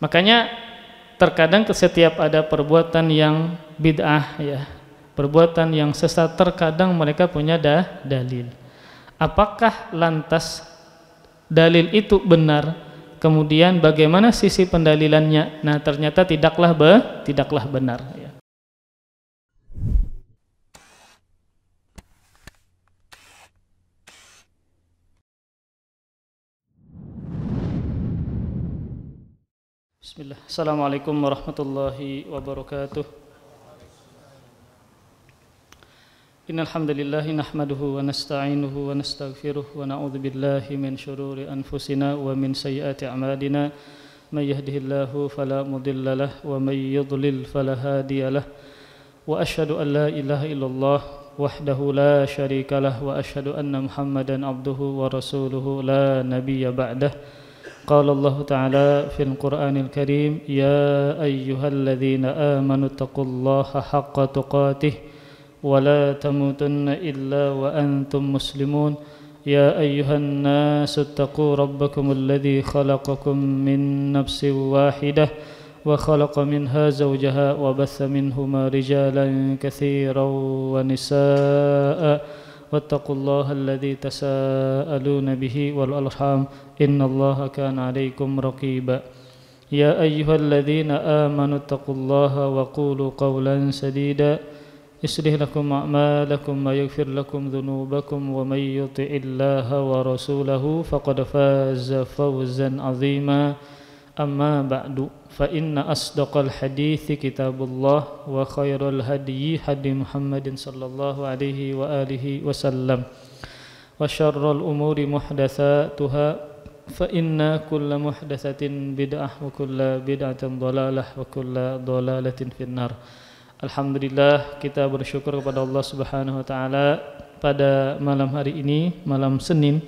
Makanya terkadang setiap ada perbuatan yang bid'ah ya, perbuatan yang sesat, terkadang mereka punya dalil. Apakah lantas dalil itu benar? Kemudian bagaimana sisi pendalilannya? Nah, ternyata tidaklah benar ya. Bismillah. Assalamualaikum warahmatullahi wabarakatuh. Innal hamdalillah nahmaduhu wa nasta'inuhu wa nastaghfiruh wa na'udzu billahi min shururi anfusina wa min sayyiati a'malina. May yahdihillahu fala mudilla lahu wa may yudlil fala hadiya lahu. Wa asyhadu an la ilaha illallah wahdahu la syarika lahu wa asyhadu anna Muhammadan abduhu wa rasuluhu la nabiyya ba'dahu. قال الله تعالى في القرآن الكريم يا أيها الذين آمنوا اتقوا الله حق تقاته ولا تموتن إلا وأنتم مسلمون يا أيها الناس اتقوا ربكم الذي خلقكم من نفس واحدة وخلق منها زوجها وبث منهما رجالا كثيرا ونساء واتقوا الله الذي تساءلون به والأرحام إن الله كان عليكم رقيبا يا أيها الذين آمنوا اتقوا الله وقولوا قولا سديدا يصلح لكم أعمالكم ويغفر لكم ذنوبكم ومن يطع الله ورسوله فقد فاز فوزا عظيما أما بعد فإن أصدق الحديث كتاب الله وخير الهدي هدي محمد صلى الله عليه وآله وسلم وشر الأمور محدثاتها فإن كل محدثة بدعة وكل بدعة ضلالة وكل ضلالة في النار. Alhamdulillah, kita bersyukur kepada Allah Subhanahu wa taala pada malam hari ini, malam Senin.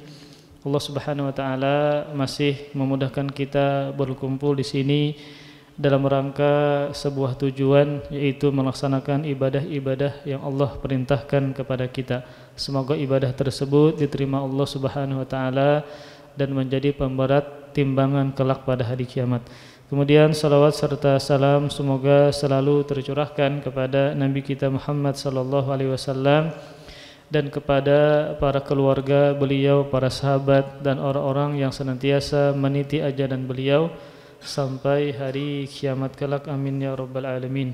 Allah Subhanahu wa taala masih memudahkan kita berkumpul di sini dalam rangka sebuah tujuan, yaitu melaksanakan ibadah-ibadah yang Allah perintahkan kepada kita. Semoga ibadah tersebut diterima Allah Subhanahu wa taala dan menjadi pemberat timbangan kelak pada hari kiamat. Kemudian salawat serta salam semoga selalu tercurahkan kepada Nabi kita Muhammad sallallahu alaihi wasallam dan kepada para keluarga beliau, para sahabat dan orang-orang yang senantiasa meniti ajaran beliau sampai hari kiamat kelak. Amin ya rabbal alamin.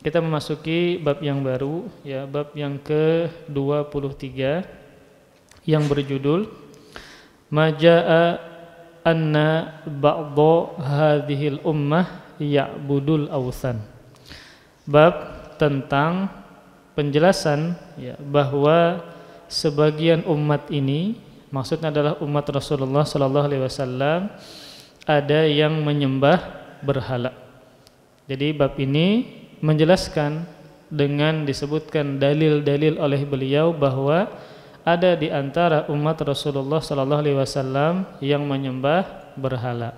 Kita memasuki bab yang baru ya, bab yang ke-23 yang berjudul Maja'a anna ba'dha hadhil ummah ya'budul awthan. Bab tentang penjelasan ya, bahwa sebagian umat ini, maksudnya adalah umat Rasulullah sallallahu alaihi wasallam, ada yang menyembah berhala. Jadi bab ini menjelaskan dengan disebutkan dalil-dalil oleh beliau bahwa ada di antara umat Rasulullah sallallahu alaihi wasallam yang menyembah berhala.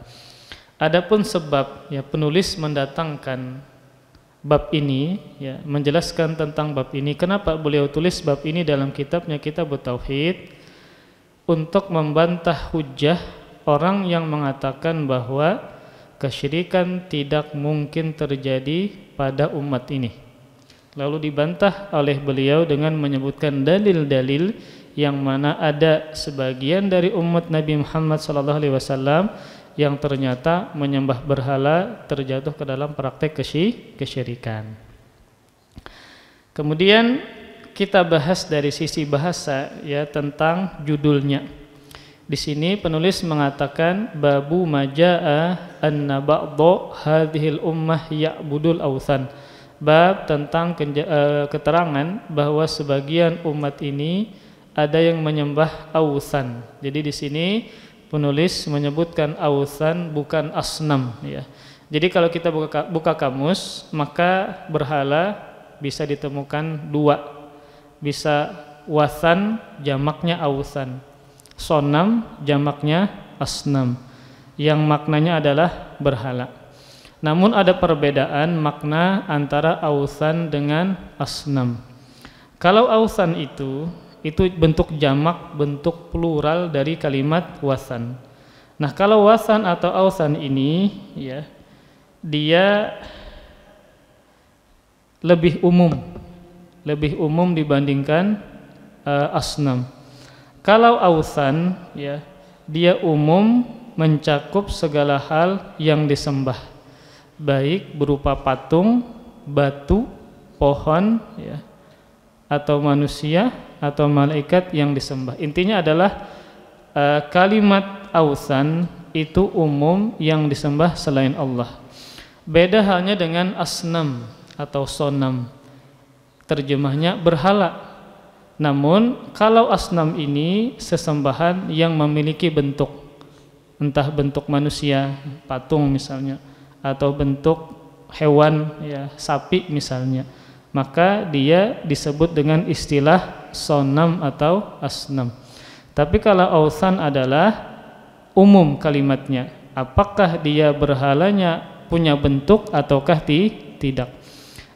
Adapun sebab ya penulis mendatangkan bab ini ya, menjelaskan tentang bab ini, kenapa beliau tulis bab ini dalam kitabnya Kitabut Tauhid, untuk membantah hujjah orang yang mengatakan bahwa kesyirikan tidak mungkin terjadi pada umat ini. Lalu dibantah oleh beliau dengan menyebutkan dalil-dalil yang mana ada sebagian dari umat Nabi Muhammad SAW yang ternyata menyembah berhala, terjatuh ke dalam praktek kesyirikan. Kemudian kita bahas dari sisi bahasa ya, tentang judulnya. Di sini penulis mengatakan babu majaa anna ba'dha hadhil ummah ya'budul awthan. Bab tentang keterangan bahwa sebagian umat ini ada yang menyembah awthan. Jadi di sini penulis menyebutkan awthan bukan asnam ya. Jadi kalau kita buka kamus, maka berhala bisa ditemukan dua. Bisa wathan jamaknya awthan, sonam jamaknya asnam, yang maknanya adalah berhala. Namun ada perbedaan makna antara awthan dengan asnam. Kalau awthan itu bentuk jamak, bentuk plural dari kalimat wathan. Nah, kalau wathan atau awthan ini ya, dia lebih umum dibandingkan asnam. Kalau authan ya, dia umum mencakup segala hal yang disembah, baik berupa patung, batu, pohon ya, atau manusia atau malaikat yang disembah. Intinya adalah kalimat authan itu umum yang disembah selain Allah. Beda halnya dengan asnam atau sonam, terjemahnya berhala. Namun kalau asnam ini sesembahan yang memiliki bentuk, entah bentuk manusia, patung misalnya, atau bentuk hewan ya, sapi misalnya, maka dia disebut dengan istilah sonam atau asnam. Tapi kalau authan adalah umum kalimatnya, apakah dia berhalanya punya bentuk ataukah tidak.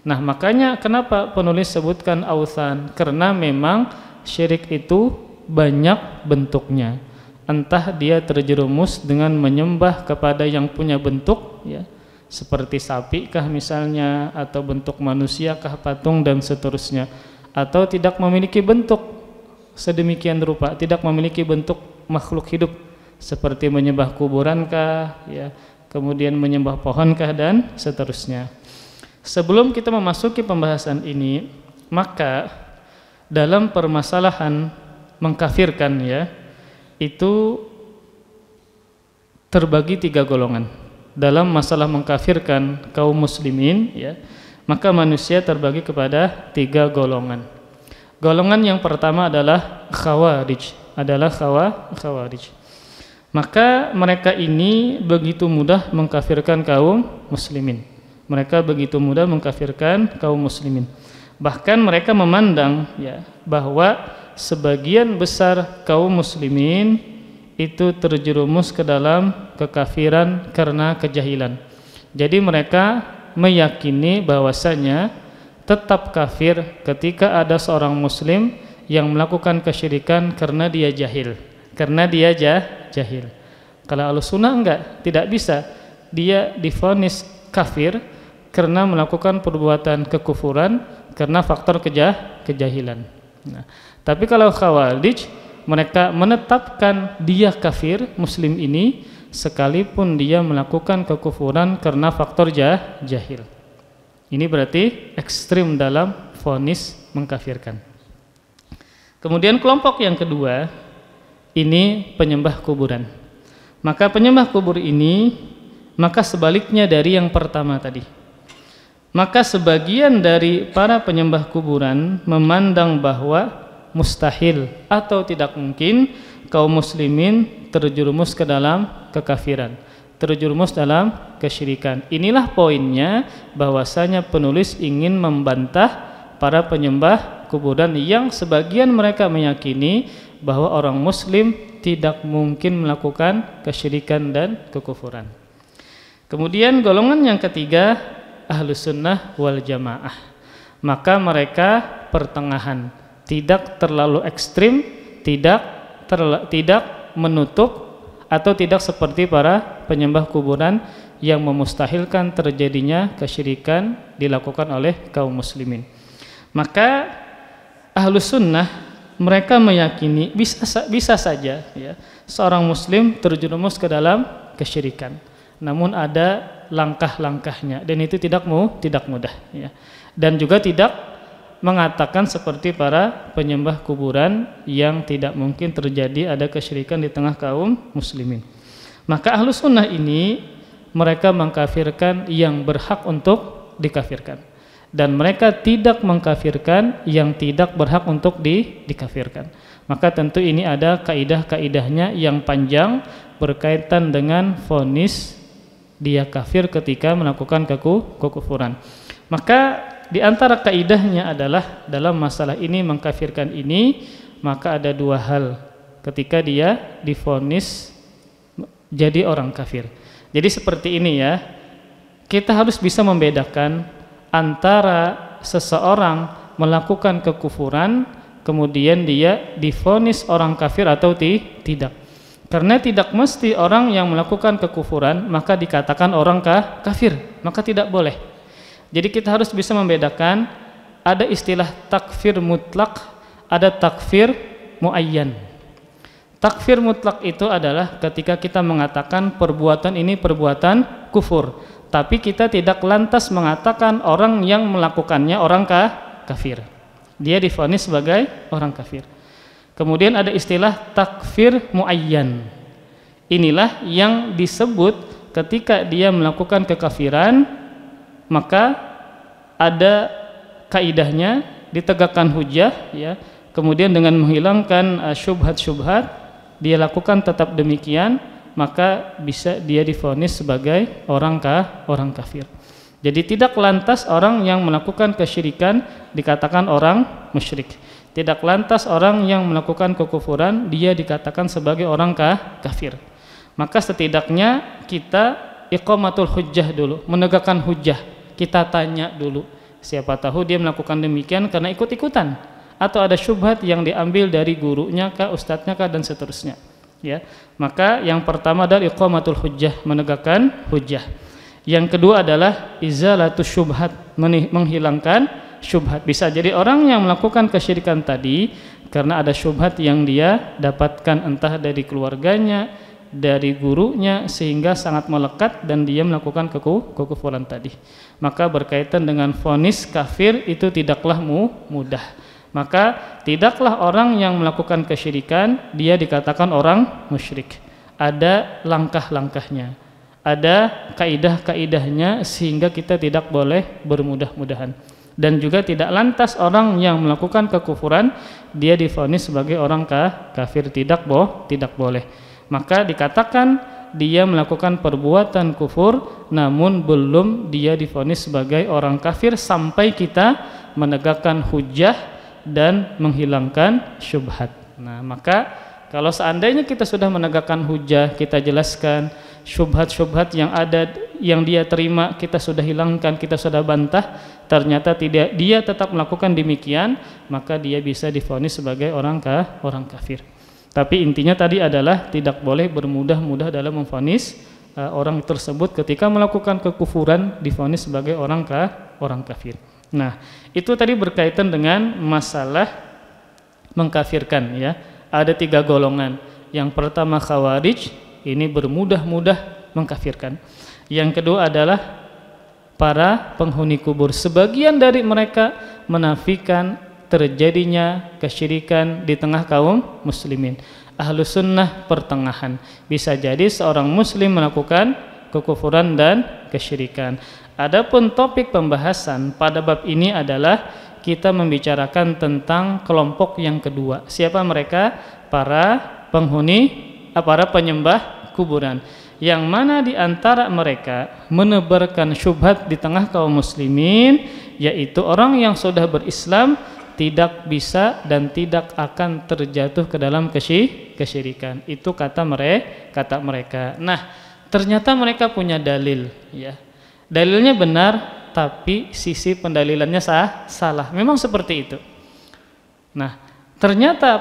Nah, makanya kenapa penulis sebutkan authan? Karena memang syirik itu banyak bentuknya. Entah dia terjerumus dengan menyembah kepada yang punya bentuk ya, seperti sapi kah misalnya, atau bentuk manusia kah, patung dan seterusnya, atau tidak memiliki bentuk sedemikian rupa, tidak memiliki bentuk makhluk hidup seperti menyembah kuburan kah ya, kemudian menyembah pohon kah dan seterusnya. Sebelum kita memasuki pembahasan ini, maka dalam permasalahan mengkafirkan ya, itu terbagi 3 golongan. Dalam masalah mengkafirkan kaum muslimin ya, maka manusia terbagi kepada 3 golongan. Golongan yang pertama adalah khawarij, khawarij. Maka mereka ini begitu mudah mengkafirkan kaum muslimin. Mereka begitu mudah mengkafirkan kaum muslimin. Bahkan mereka memandang ya, bahwa sebagian besar kaum muslimin itu terjerumus ke dalam kekafiran karena kejahilan. Jadi mereka meyakini bahwasanya tetap kafir ketika ada seorang muslim yang melakukan kesyirikan karena dia jahil. Jahil. Kalau Ahlussunnah enggak, tidak bisa. Dia divonis kafir karena melakukan perbuatan kekufuran karena faktor kejahilan. Nah, tapi kalau Khawarij, mereka menetapkan dia kafir, muslim ini, sekalipun dia melakukan kekufuran karena faktor jahil. Ini berarti ekstrim dalam vonis mengkafirkan. Kemudian kelompok yang kedua, ini penyembah kuburan. Maka penyembah kubur ini, maka sebaliknya dari yang pertama tadi. Maka sebagian dari para penyembah kuburan memandang bahwa mustahil atau tidak mungkin kaum muslimin terjerumus ke dalam kekafiran, terjerumus dalam kesyirikan. Inilah poinnya, bahwasanya penulis ingin membantah para penyembah kuburan yang sebagian mereka meyakini bahwa orang muslim tidak mungkin melakukan kesyirikan dan kekufuran. Kemudian golongan yang ketiga, Ahlussunnah wal Jamaah. Maka mereka pertengahan, tidak terlalu ekstrim, tidak menutup, atau tidak seperti para penyembah kuburan yang memustahilkan terjadinya kesyirikan dilakukan oleh kaum muslimin. Maka Ahlussunnah mereka meyakini bisa saja ya, seorang muslim terjerumus ke dalam kesyirikan. Namun ada langkah-langkahnya dan itu tidak mudah ya. Dan juga tidak mengatakan seperti para penyembah kuburan yang tidak mungkin terjadi ada kesyirikan di tengah kaum muslimin. Maka Ahlussunnah ini mereka mengkafirkan yang berhak untuk dikafirkan, dan mereka tidak mengkafirkan yang tidak berhak untuk dikafirkan. Maka tentu ini ada kaidah-kaidahnya yang panjang berkaitan dengan vonis dia kafir ketika melakukan kekufuran. Maka di antara kaidahnya adalah dalam masalah ini mengkafirkan ini, maka ada 2 hal ketika dia divonis jadi orang kafir. Jadi seperti ini ya, kita harus bisa membedakan antara seseorang melakukan kekufuran kemudian dia divonis orang kafir atau tidak. Karena tidak mesti orang yang melakukan kekufuran maka dikatakan orang kafir, maka tidak boleh. Jadi kita harus bisa membedakan, ada istilah takfir mutlak, ada takfir muayyan. Takfir mutlak itu adalah ketika kita mengatakan perbuatan ini perbuatan kufur, tapi kita tidak lantas mengatakan orang yang melakukannya orang kafir. Dia divonis sebagai orang kafir. Kemudian ada istilah takfir muayyan. Inilah yang disebut ketika dia melakukan kekafiran, maka ada kaidahnya, ditegakkan hujah, ya. Kemudian dengan menghilangkan syubhat-syubhat, dia lakukan tetap demikian, maka bisa dia divonis sebagai orang kafir. Jadi tidak lantas orang yang melakukan kesyirikan dikatakan orang musyrik. Tidak lantas orang yang melakukan kekufuran dia dikatakan sebagai orang kafir. Maka setidaknya kita iqamatul hujjah dulu, menegakkan hujjah. Kita tanya dulu, siapa tahu dia melakukan demikian karena ikut-ikutan, atau ada syubhat yang diambil dari gurunya kah, ustadznya kah, dan seterusnya, ya. Maka yang pertama adalah iqamatul hujjah, menegakkan hujjah. Yang kedua adalah izalatus syubhat, menghilangkan syubhat. Bisa jadi orang yang melakukan kesyirikan tadi karena ada syubhat yang dia dapatkan entah dari keluarganya, dari gurunya, sehingga sangat melekat dan dia melakukan kekufuran tadi. Maka berkaitan dengan vonis kafir itu tidaklah mudah. Maka tidaklah orang yang melakukan kesyirikan dia dikatakan orang musyrik. Ada langkah-langkahnya, ada kaidah-kaidahnya, sehingga kita tidak boleh bermudah-mudahan. Dan juga tidak lantas orang yang melakukan kekufuran dia divonis sebagai orang kafir, tidak boleh. Maka dikatakan dia melakukan perbuatan kufur namun belum dia divonis sebagai orang kafir sampai kita menegakkan hujjah dan menghilangkan syubhat. Nah, maka kalau seandainya kita sudah menegakkan hujjah, kita jelaskan syubhat-syubhat yang ada, yang dia terima kita sudah hilangkan, kita sudah bantah, ternyata tidak, dia tetap melakukan demikian, maka dia bisa divonis sebagai orang kafir. Tapi intinya tadi adalah tidak boleh bermudah-mudah dalam memvonis orang tersebut ketika melakukan kekufuran, divonis sebagai orang kafir. Nah, itu tadi berkaitan dengan masalah mengkafirkan, ya. Ada 3 golongan. Yang pertama Khawarij, ini bermudah-mudah mengkafirkan. Yang kedua adalah para penghuni kubur. Sebagian dari mereka menafikan terjadinya kesyirikan di tengah kaum muslimin. Ahlus sunnah pertengahan. Bisa jadi seorang muslim melakukan kekufuran dan kesyirikan. Adapun topik pembahasan pada bab ini adalah kita membicarakan tentang kelompok yang kedua. Siapa mereka? Para penyembah kuburan. Yang mana di antara mereka menebarkan syubhat di tengah kaum muslimin, yaitu orang yang sudah berislam tidak bisa dan tidak akan terjatuh ke dalam kesyirikan. Itu kata mereka. Nah, ternyata mereka punya dalil, ya. Dalilnya benar, tapi sisi pendalilannya salah. Memang seperti itu. Nah, ternyata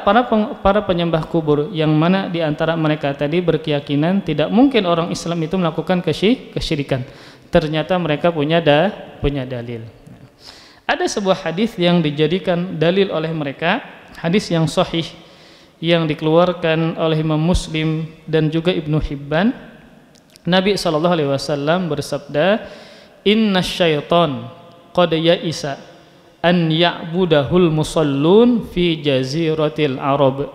para penyembah kubur yang mana di antara mereka tadi berkeyakinan tidak mungkin orang Islam itu melakukan kesyirikan. Ternyata mereka punya dalil. Ada sebuah hadis yang dijadikan dalil oleh mereka, hadis yang sahih yang dikeluarkan oleh Imam Muslim dan juga Ibnu Hibban. Nabi SAW bersabda, "Inna syaitan qad ya'isa an ya'budahul musallun fi jaziratil Arab,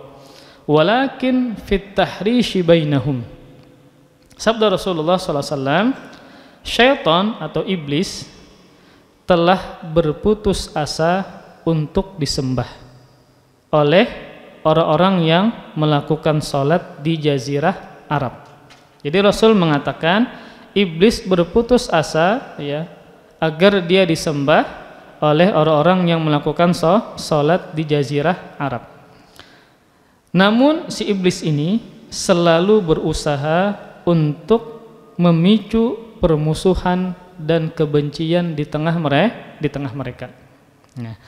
walakin fit tahrishi bainahum." Sabda Rasulullah SAW, syaitan atau iblis telah berputus asa untuk disembah oleh orang-orang yang melakukan sholat di jazirah Arab. Jadi Rasul mengatakan iblis berputus asa, ya, agar dia disembah oleh orang-orang yang melakukan sholat di jazirah Arab. Namun si iblis ini selalu berusaha untuk memicu permusuhan dan kebencian di tengah mereka. Nah,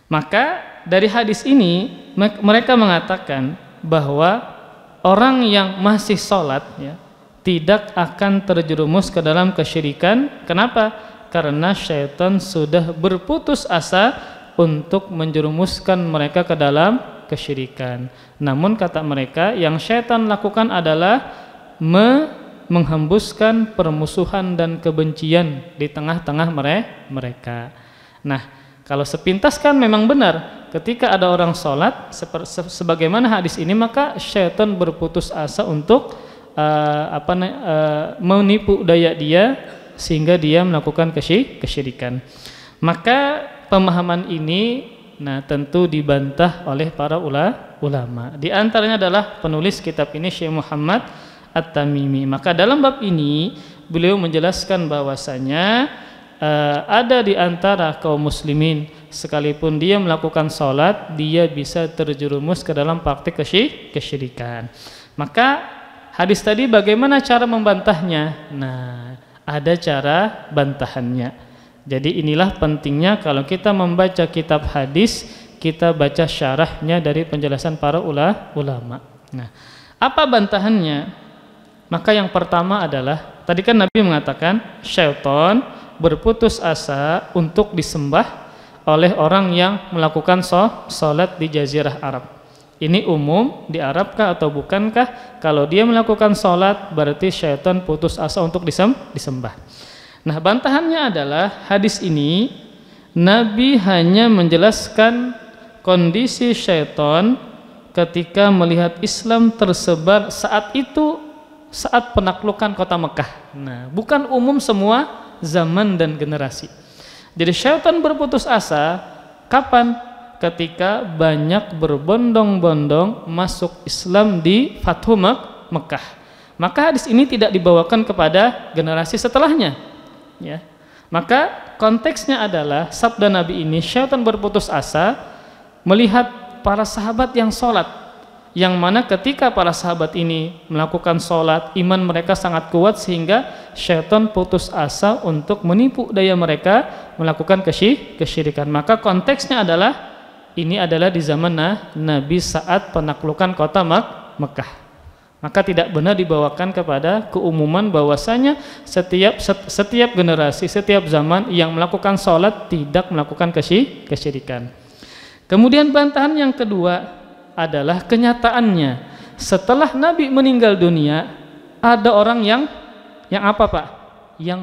maka dari hadis ini mereka mengatakan bahwa orang yang masih sholat ya, tidak akan terjerumus ke dalam kesyirikan. Kenapa? Karena syaitan sudah berputus asa untuk menjerumuskan mereka ke dalam kesyirikan. Namun kata mereka, yang syaitan lakukan adalah menghembuskan permusuhan dan kebencian di tengah-tengah mereka. Nah, kalau sepintas kan memang benar, ketika ada orang sholat sebagaimana hadis ini, maka syaitan berputus asa untuk menipu daya dia sehingga dia melakukan kesyirikan. Maka pemahaman ini tentu dibantah oleh para ulama. Di antaranya adalah penulis kitab ini, Syekh Muhammad At-Tamimi. Maka dalam bab ini beliau menjelaskan bahwasanya ada di antara kaum muslimin sekalipun dia melakukan sholat, dia bisa terjerumus ke dalam praktik kesyirikan. Maka hadis tadi bagaimana cara membantahnya? Nah, ada cara bantahannya. Jadi inilah pentingnya kalau kita membaca kitab hadis, kita baca syarahnya dari penjelasan para ulama. Nah, apa bantahannya? Maka yang pertama adalah, tadi kan Nabi mengatakan syaitan berputus asa untuk disembah oleh orang yang melakukan sholat di Jazirah Arab. Ini umum di Arab kah atau bukankah? Kalau dia melakukan sholat berarti syaitan putus asa untuk disembah. Nah, bantahannya adalah hadis ini Nabi hanya menjelaskan kondisi syaitan ketika melihat Islam tersebar saat itu, saat penaklukan kota Mekah. Nah, bukan umum semua zaman dan generasi. Jadi syaitan berputus asa kapan? Ketika banyak berbondong-bondong masuk Islam di Fathu Mekah. Maka hadis ini tidak dibawakan kepada generasi setelahnya. Ya. Maka konteksnya adalah sabda Nabi ini, syaitan berputus asa melihat para sahabat yang sholat, yang mana ketika para sahabat ini melakukan sholat, iman mereka sangat kuat sehingga syaitan putus asa untuk menipu daya mereka melakukan kesyirikan. Maka konteksnya adalah ini adalah di zaman Nabi saat penaklukan kota Mekah. Maka tidak benar dibawakan kepada keumuman bahwasanya setiap generasi, setiap zaman yang melakukan sholat tidak melakukan kesyirikan. Kemudian bantahan yang kedua adalah kenyataannya setelah Nabi meninggal dunia ada orang yang apa Pak? Yang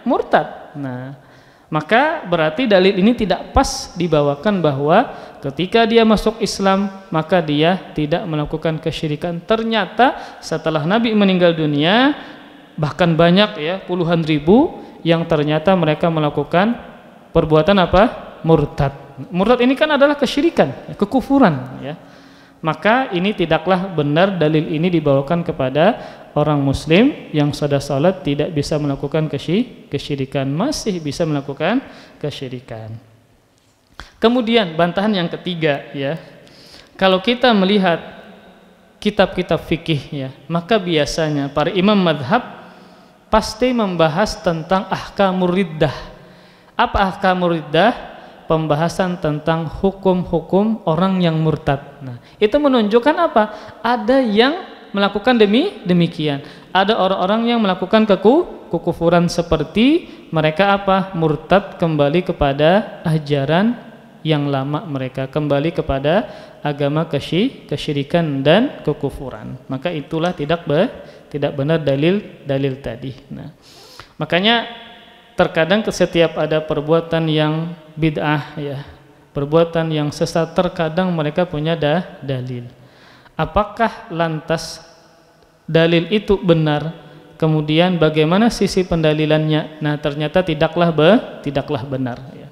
murtad. Nah, maka berarti dalil ini tidak pas dibawakan bahwa ketika dia masuk Islam maka dia tidak melakukan kesyirikan. Ternyata setelah Nabi meninggal dunia bahkan banyak ya, puluhan ribu yang ternyata mereka melakukan perbuatan apa? Murtad. Murtad ini kan adalah kesyirikan, kekufuran ya. Maka ini tidaklah benar dalil ini dibawakan kepada orang muslim yang sudah salat tidak bisa melakukan kesyirikan, masih bisa melakukan kesyirikan. Kemudian bantahan yang ketiga ya. Kalau kita melihat kitab-kitab fikih ya, maka biasanya para imam madhab pasti membahas tentang ahkamur riddah. Apa ahkamur riddah? Pembahasan tentang hukum-hukum orang yang murtad. Nah, itu menunjukkan apa? Ada yang melakukan demikian. Ada orang-orang yang melakukan kekufuran seperti mereka apa? Murtad, kembali kepada ajaran yang lama mereka, kembali kepada agama kesyirikan dan kekufuran. Maka itulah tidak benar dalil tadi. Nah, makanya terkadang setiap ada perbuatan yang bid'ah ya, perbuatan yang sesat, terkadang mereka punya dalil. Apakah lantas dalil itu benar? Kemudian bagaimana sisi pendalilannya? Nah, ternyata tidaklah benar ya.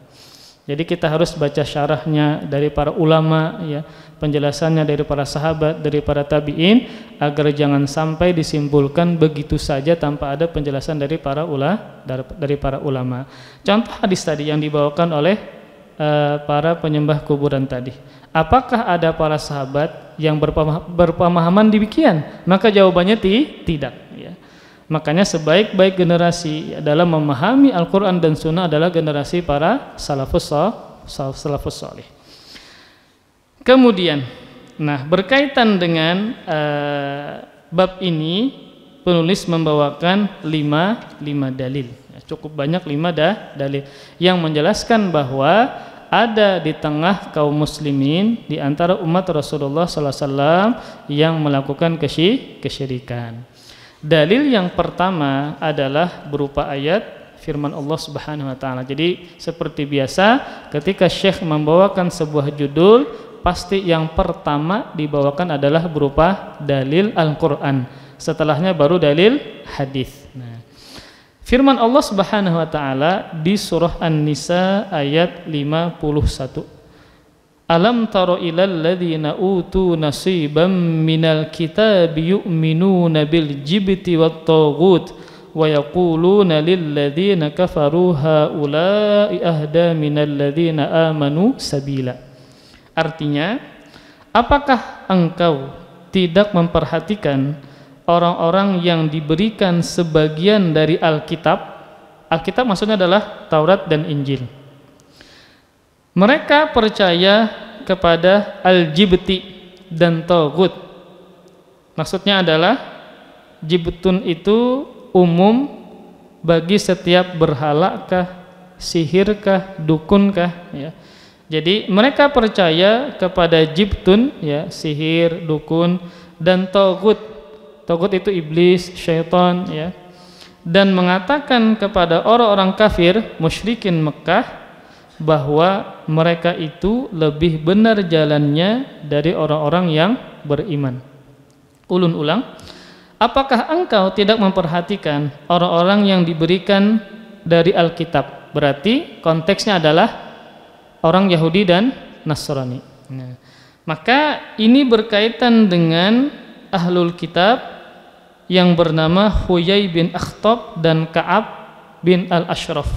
Jadi kita harus baca syarahnya dari para ulama ya, penjelasannya dari para sahabat, dari para tabi'in, agar jangan sampai disimpulkan begitu saja tanpa ada penjelasan dari para ulama. Contoh hadis tadi yang dibawakan oleh para penyembah kuburan tadi. Apakah ada para sahabat yang berpemahaman demikian? Maka jawabannya tidak ya. Makanya sebaik-baik generasi dalam memahami Al-Quran dan Sunnah adalah generasi para salafus salih. Kemudian Nah, berkaitan dengan bab ini penulis membawakan 5 dalil. Cukup banyak 5 dalil yang menjelaskan bahwa ada di tengah kaum muslimin di antara umat Rasulullah SAW yang melakukan kesyirikan. Dalil yang pertama adalah berupa ayat firman Allah Subhanahu wa taala. Jadi seperti biasa ketika Syekh membawakan sebuah judul, pasti yang pertama dibawakan adalah berupa dalil Al-Qur'an. Setelahnya baru dalil hadis. Nah, firman Allah Subhanahu wa taala di surah An-Nisa ayat 51. Alam tara ilal ladzina utu nasiban minal kitabi yu'minuna bil jibti wat taghut wa yaquluna lil ladzina kafaru haula'i ahda minal ladzina amanu sabila. Artinya, apakah engkau tidak memperhatikan orang-orang yang diberikan sebagian dari Alkitab? Alkitab maksudnya adalah Taurat dan Injil. Mereka percaya kepada al-jibti dan taghut. Maksudnya adalah jibtun itu umum bagi setiap berhalakah, sihirkah, dukunkah, ya. Jadi mereka percaya kepada jibtun, ya, sihir, dukun, dan taghut. Taghut itu iblis, syaitan, ya. Dan mengatakan kepada orang-orang kafir musyrikin Mekah bahwa mereka itu lebih benar jalannya dari orang-orang yang beriman. Ulun ulang, apakah engkau tidak memperhatikan orang-orang yang diberikan dari Alkitab? Berarti konteksnya adalah orang Yahudi dan Nasrani. Nah, maka ini berkaitan dengan ahlul kitab yang bernama Huyai bin Akhtab dan Ka'ab bin al-Ashraf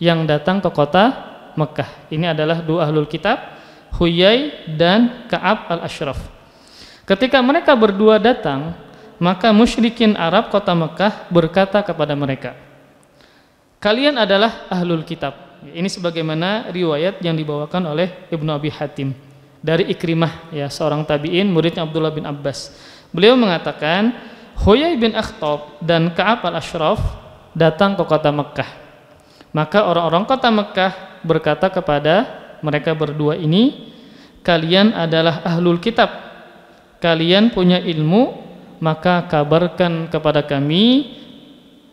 yang datang ke kota Mekah. Ini adalah dua ahlul kitab, Huyai dan Ka'ab al-Ashraf. Ketika mereka berdua datang, maka musyrikin Arab kota Mekah berkata kepada mereka, kalian adalah ahlul kitab. Ini sebagaimana riwayat yang dibawakan oleh Ibnu Abi Hatim dari Ikrimah, ya, seorang tabi'in muridnya Abdullah bin Abbas. Beliau mengatakan Huyai bin Akhtab dan Ka'ab al-Ashraf datang ke kota Mekah. Maka orang-orang kota Mekah berkata kepada mereka berdua ini, kalian adalah ahlul kitab, kalian punya ilmu, maka kabarkan kepada kami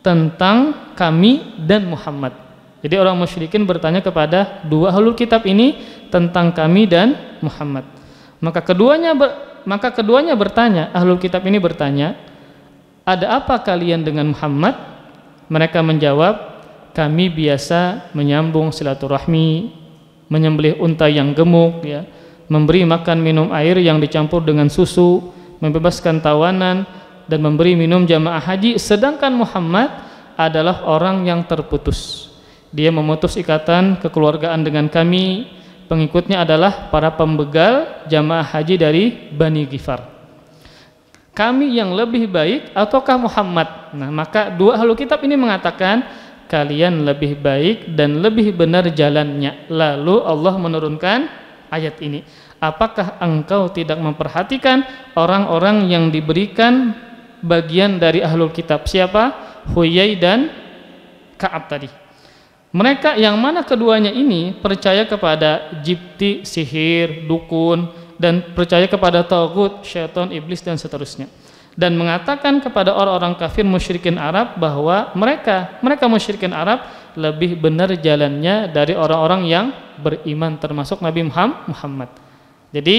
tentang kami dan Muhammad. Jadi orang musyrikin bertanya kepada dua ahlul kitab ini tentang kami dan Muhammad. Maka keduanya bertanya, ahlul kitab ini bertanya, ada apa kalian dengan Muhammad? Mereka menjawab, kami biasa menyambung silaturahmi, menyembelih unta yang gemuk, ya, memberi makan minum air yang dicampur dengan susu, membebaskan tawanan, dan memberi minum jamaah haji. Sedangkan Muhammad adalah orang yang terputus. Dia memutus ikatan kekeluargaan dengan kami. Pengikutnya adalah para pembegal jamaah haji dari Bani Ghifar. Kami yang lebih baik ataukah Muhammad? Nah, maka dua ahlu kitab ini mengatakan kalian lebih baik dan lebih benar jalannya. Lalu Allah menurunkan ayat ini. Apakah engkau tidak memperhatikan orang-orang yang diberikan bagian dari ahlul kitab? Siapa? Huyai dan Ka'ab tadi. Mereka yang mana keduanya ini percaya kepada jibti, sihir, dukun, dan percaya kepada taghut, syaitan, iblis, dan seterusnya. Dan mengatakan kepada orang-orang kafir musyrikin Arab bahwa mereka musyrikin Arab lebih benar jalannya dari orang-orang yang beriman termasuk Nabi Muhammad. Jadi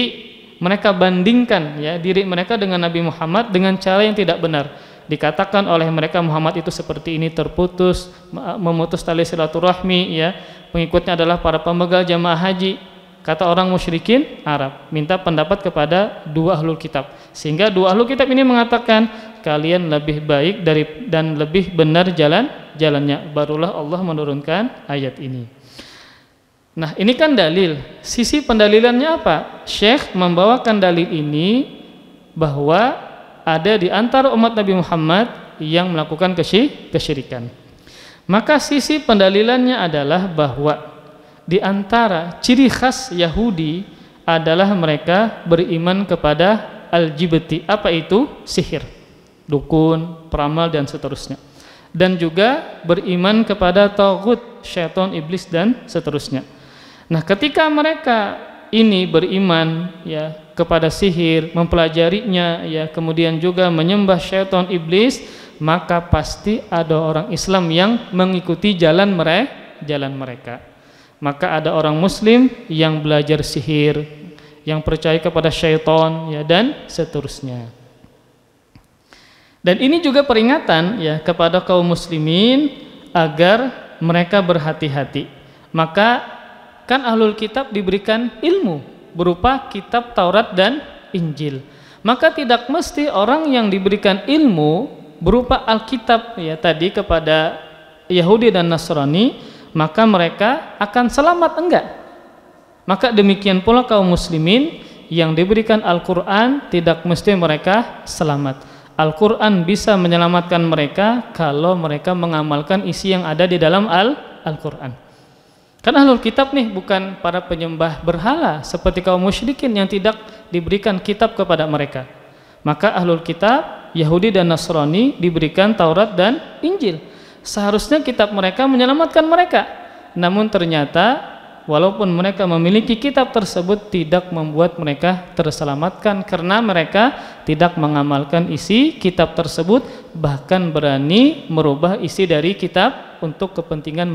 mereka bandingkan, ya, diri mereka dengan Nabi Muhammad dengan cara yang tidak benar. Dikatakan oleh mereka Muhammad itu seperti ini, terputus, memutus tali silaturahmi, ya, pengikutnya adalah para pembegal jamaah haji. Kata orang musyrikin Arab, minta pendapat kepada dua ahlul kitab, sehingga dua ahlul kitab ini mengatakan kalian lebih baik dan lebih benar jalannya. Barulah Allah menurunkan ayat ini. Nah, ini kan dalil. Sisi pendalilannya apa? Syekh membawakan dalil ini bahwa ada di antara umat Nabi Muhammad yang melakukan kesyirikan. Maka sisi pendalilannya adalah bahwa di antara ciri khas Yahudi adalah mereka beriman kepada al-jibti. Apa itu? Sihir, dukun, peramal dan seterusnya. Dan juga beriman kepada taghut, syaitan, iblis dan seterusnya. Nah, ketika mereka ini beriman ya kepada sihir, mempelajarinya ya, kemudian juga menyembah syaitan, iblis, maka pasti ada orang Islam yang mengikuti jalan mereka. Maka ada orang muslim yang belajar sihir, yang percaya kepada syaitan ya, dan seterusnya. Dan ini juga peringatan ya kepada kaum muslimin agar mereka berhati-hati. Maka kan ahlul kitab diberikan ilmu berupa kitab Taurat dan Injil. Maka tidak mesti orang yang diberikan ilmu berupa Alkitab ya tadi kepada Yahudi dan Nasrani maka mereka akan selamat, enggak. Maka demikian pula kaum muslimin yang diberikan Al-Quran tidak mesti mereka selamat. Al-Quran bisa menyelamatkan mereka kalau mereka mengamalkan isi yang ada di dalam Al-Quran. Karena ahlul kitab nih bukan para penyembah berhala seperti kaum musyrikin yang tidak diberikan kitab kepada mereka. Maka ahlul kitab Yahudi dan Nasrani diberikan Taurat dan Injil. Seharusnya kitab mereka menyelamatkan mereka. Namun ternyata walaupun mereka memiliki kitab tersebut tidak membuat mereka terselamatkan karena mereka tidak mengamalkan isi kitab tersebut, bahkan berani merubah isi dari kitab untuk kepentingan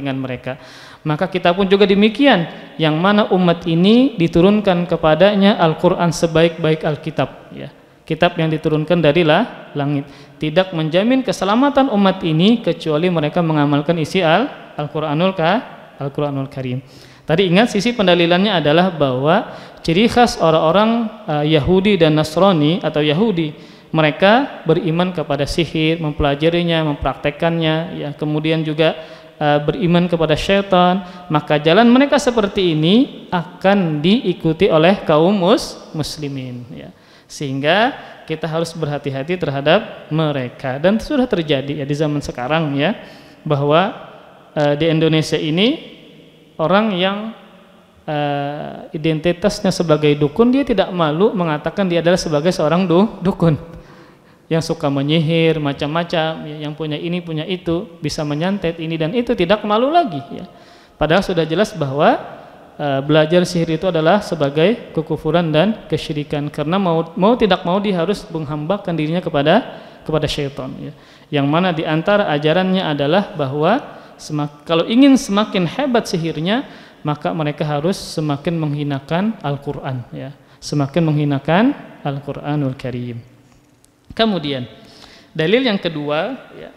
mereka. Maka kita pun juga demikian, yang mana umat ini diturunkan kepadanya Al-Quran sebaik-baik Alkitab ya. Kitab yang diturunkan dari langit tidak menjamin keselamatan umat ini kecuali mereka mengamalkan isi Al-Quranul Karim. Tadi ingat sisi pendalilannya adalah bahwa ciri khas orang-orang Yahudi dan Nasrani atau Yahudi, mereka beriman kepada sihir, mempelajarinya, mempraktekannya ya, kemudian juga beriman kepada syaitan. Maka jalan mereka seperti ini akan diikuti oleh kaum muslimin ya. Sehingga kita harus berhati-hati terhadap mereka, dan sudah terjadi ya di zaman sekarang ya, bahwa di Indonesia ini orang yang identitasnya sebagai dukun, dia tidak malu mengatakan dia adalah sebagai seorang dukun yang suka menyihir macam-macam ya, yang punya ini punya itu, bisa menyantet ini dan itu, tidak malu lagi ya. Padahal sudah jelas bahwa belajar sihir itu adalah sebagai kekufuran dan kesyirikan, karena mau tidak mau dia harus menghambakan dirinya kepada syaitan ya. Yang mana di antara ajarannya adalah bahwa kalau ingin semakin hebat sihirnya, maka mereka harus semakin menghinakan Al-Quran ya, semakin menghinakan Al-Quranul Karim. Kemudian dalil yang kedua ya,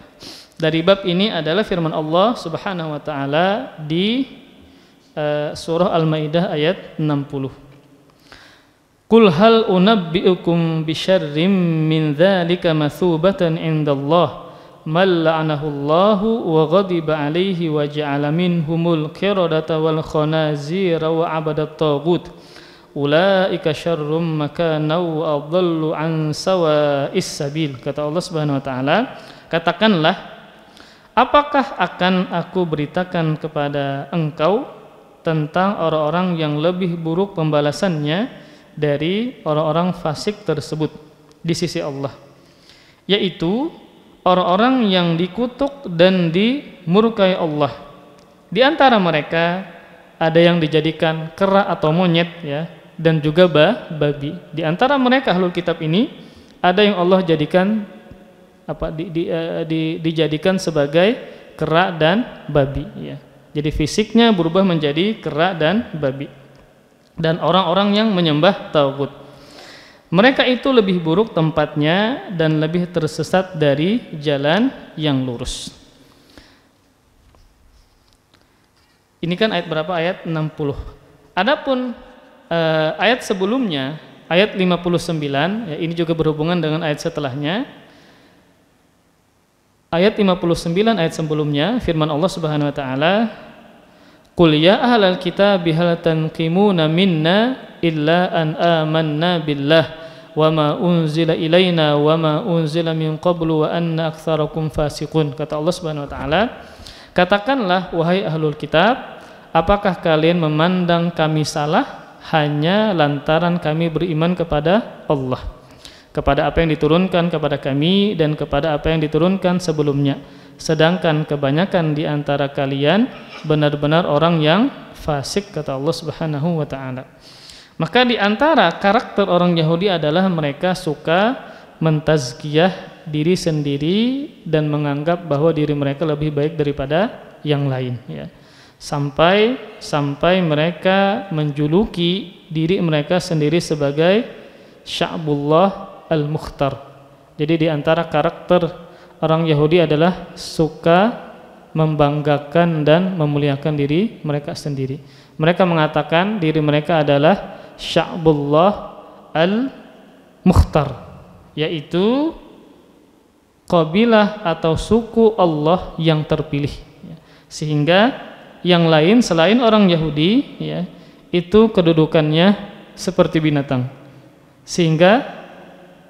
dari bab ini adalah firman Allah Subhanahu wa taala di surah Al-Maidah ayat 60. Qul hal unabbi'ukum bisyarrim min dzalika mathubatan indallah man la'anahu Allahu wa ghadiba 'alaihi wa ja'ala minhumul qiradata wal khanazira wa 'abadat taghut ulaika syarrum makana wa adallu an sawa'is sabil. Kata Allah Subhanahu wa taala, katakanlah, apakah akan aku beritakan kepada engkau tentang orang-orang yang lebih buruk pembalasannya dari orang-orang fasik tersebut di sisi Allah, yaitu orang-orang yang dikutuk dan dimurkai Allah. Di antara mereka ada yang dijadikan kera atau monyet ya, dan juga babi. Di antara mereka ahlul kitab ini ada yang Allah jadikan dijadikan sebagai kera dan babi ya. Jadi fisiknya berubah menjadi kera dan babi. Dan orang-orang yang menyembah taghut, mereka itu lebih buruk tempatnya dan lebih tersesat dari jalan yang lurus. Ini kan ayat berapa? Ayat 60. Adapun ayat sebelumnya, ayat 59 ya, ini juga berhubungan dengan ayat setelahnya. Ayat 59 ayat sebelumnya firman Allah Subhanahu wa taala, Qul ya ahlal kitabi hal tanqimuna minna illa an amanna billah wa ma unzila ilaina wa ma unzila min qablu wa anna aktsarakum fasiqun. Kata Allah Subhanahu wa taala, katakanlah wahai ahlul kitab, apakah kalian memandang kami salah hanya lantaran kami beriman kepada Allah, kepada apa yang diturunkan kepada kami dan kepada apa yang diturunkan sebelumnya. Sedangkan kebanyakan di antara kalian benar-benar orang yang fasik, kata Allah Subhanahu wa taala. Maka di antara karakter orang Yahudi adalah mereka suka mentazkiyah diri sendiri dan menganggap bahwa diri mereka lebih baik daripada yang lain, ya. Sampai mereka menjuluki diri mereka sendiri sebagai Sya'bullah al-Mukhtar. Jadi di antara karakter orang Yahudi adalah suka membanggakan dan memuliakan diri mereka sendiri. Mereka mengatakan diri mereka adalah Sya'bullah al-Mukhtar, yaitu kabilah atau suku Allah yang terpilih, sehingga yang lain selain orang Yahudi, ya, itu kedudukannya seperti binatang, sehingga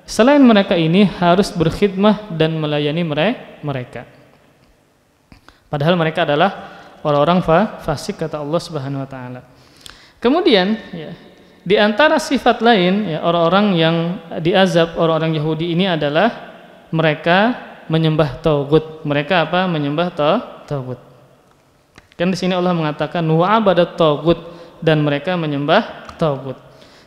selain mereka ini harus berkhidmah dan melayani mereka. Padahal mereka adalah orang-orang fasik, kata Allah Subhanahu wa taala. Kemudian, ya, di antara sifat lain, ya, orang-orang yang diazab orang-orang Yahudi ini adalah mereka menyembah tauhid. Mereka apa? Menyembah tauhid. Kan di sini Allah mengatakan wa'abadat tauhid, dan mereka menyembah tauhid.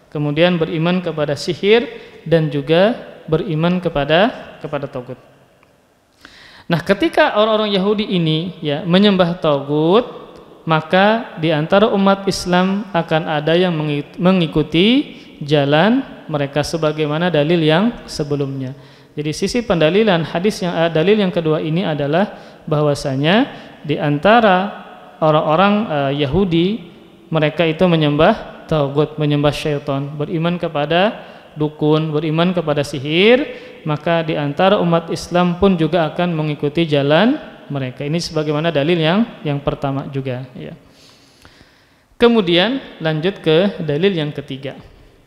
Kemudian beriman kepada sihir dan juga beriman kepada tauhid. Nah, ketika orang-orang Yahudi ini, ya, menyembah tauhid, maka di antara umat Islam akan ada yang mengikuti jalan mereka sebagaimana dalil yang sebelumnya. Jadi sisi pendalilan hadis yang dalil yang kedua ini adalah bahwasanya di antara orang-orang Yahudi, mereka itu menyembah tauhid, menyembah syaitan, beriman kepada dukun, beriman kepada sihir. Maka di antara umat Islam pun juga akan mengikuti jalan mereka. Ini sebagaimana dalil yang pertama juga, ya. Kemudian lanjut ke dalil yang ketiga,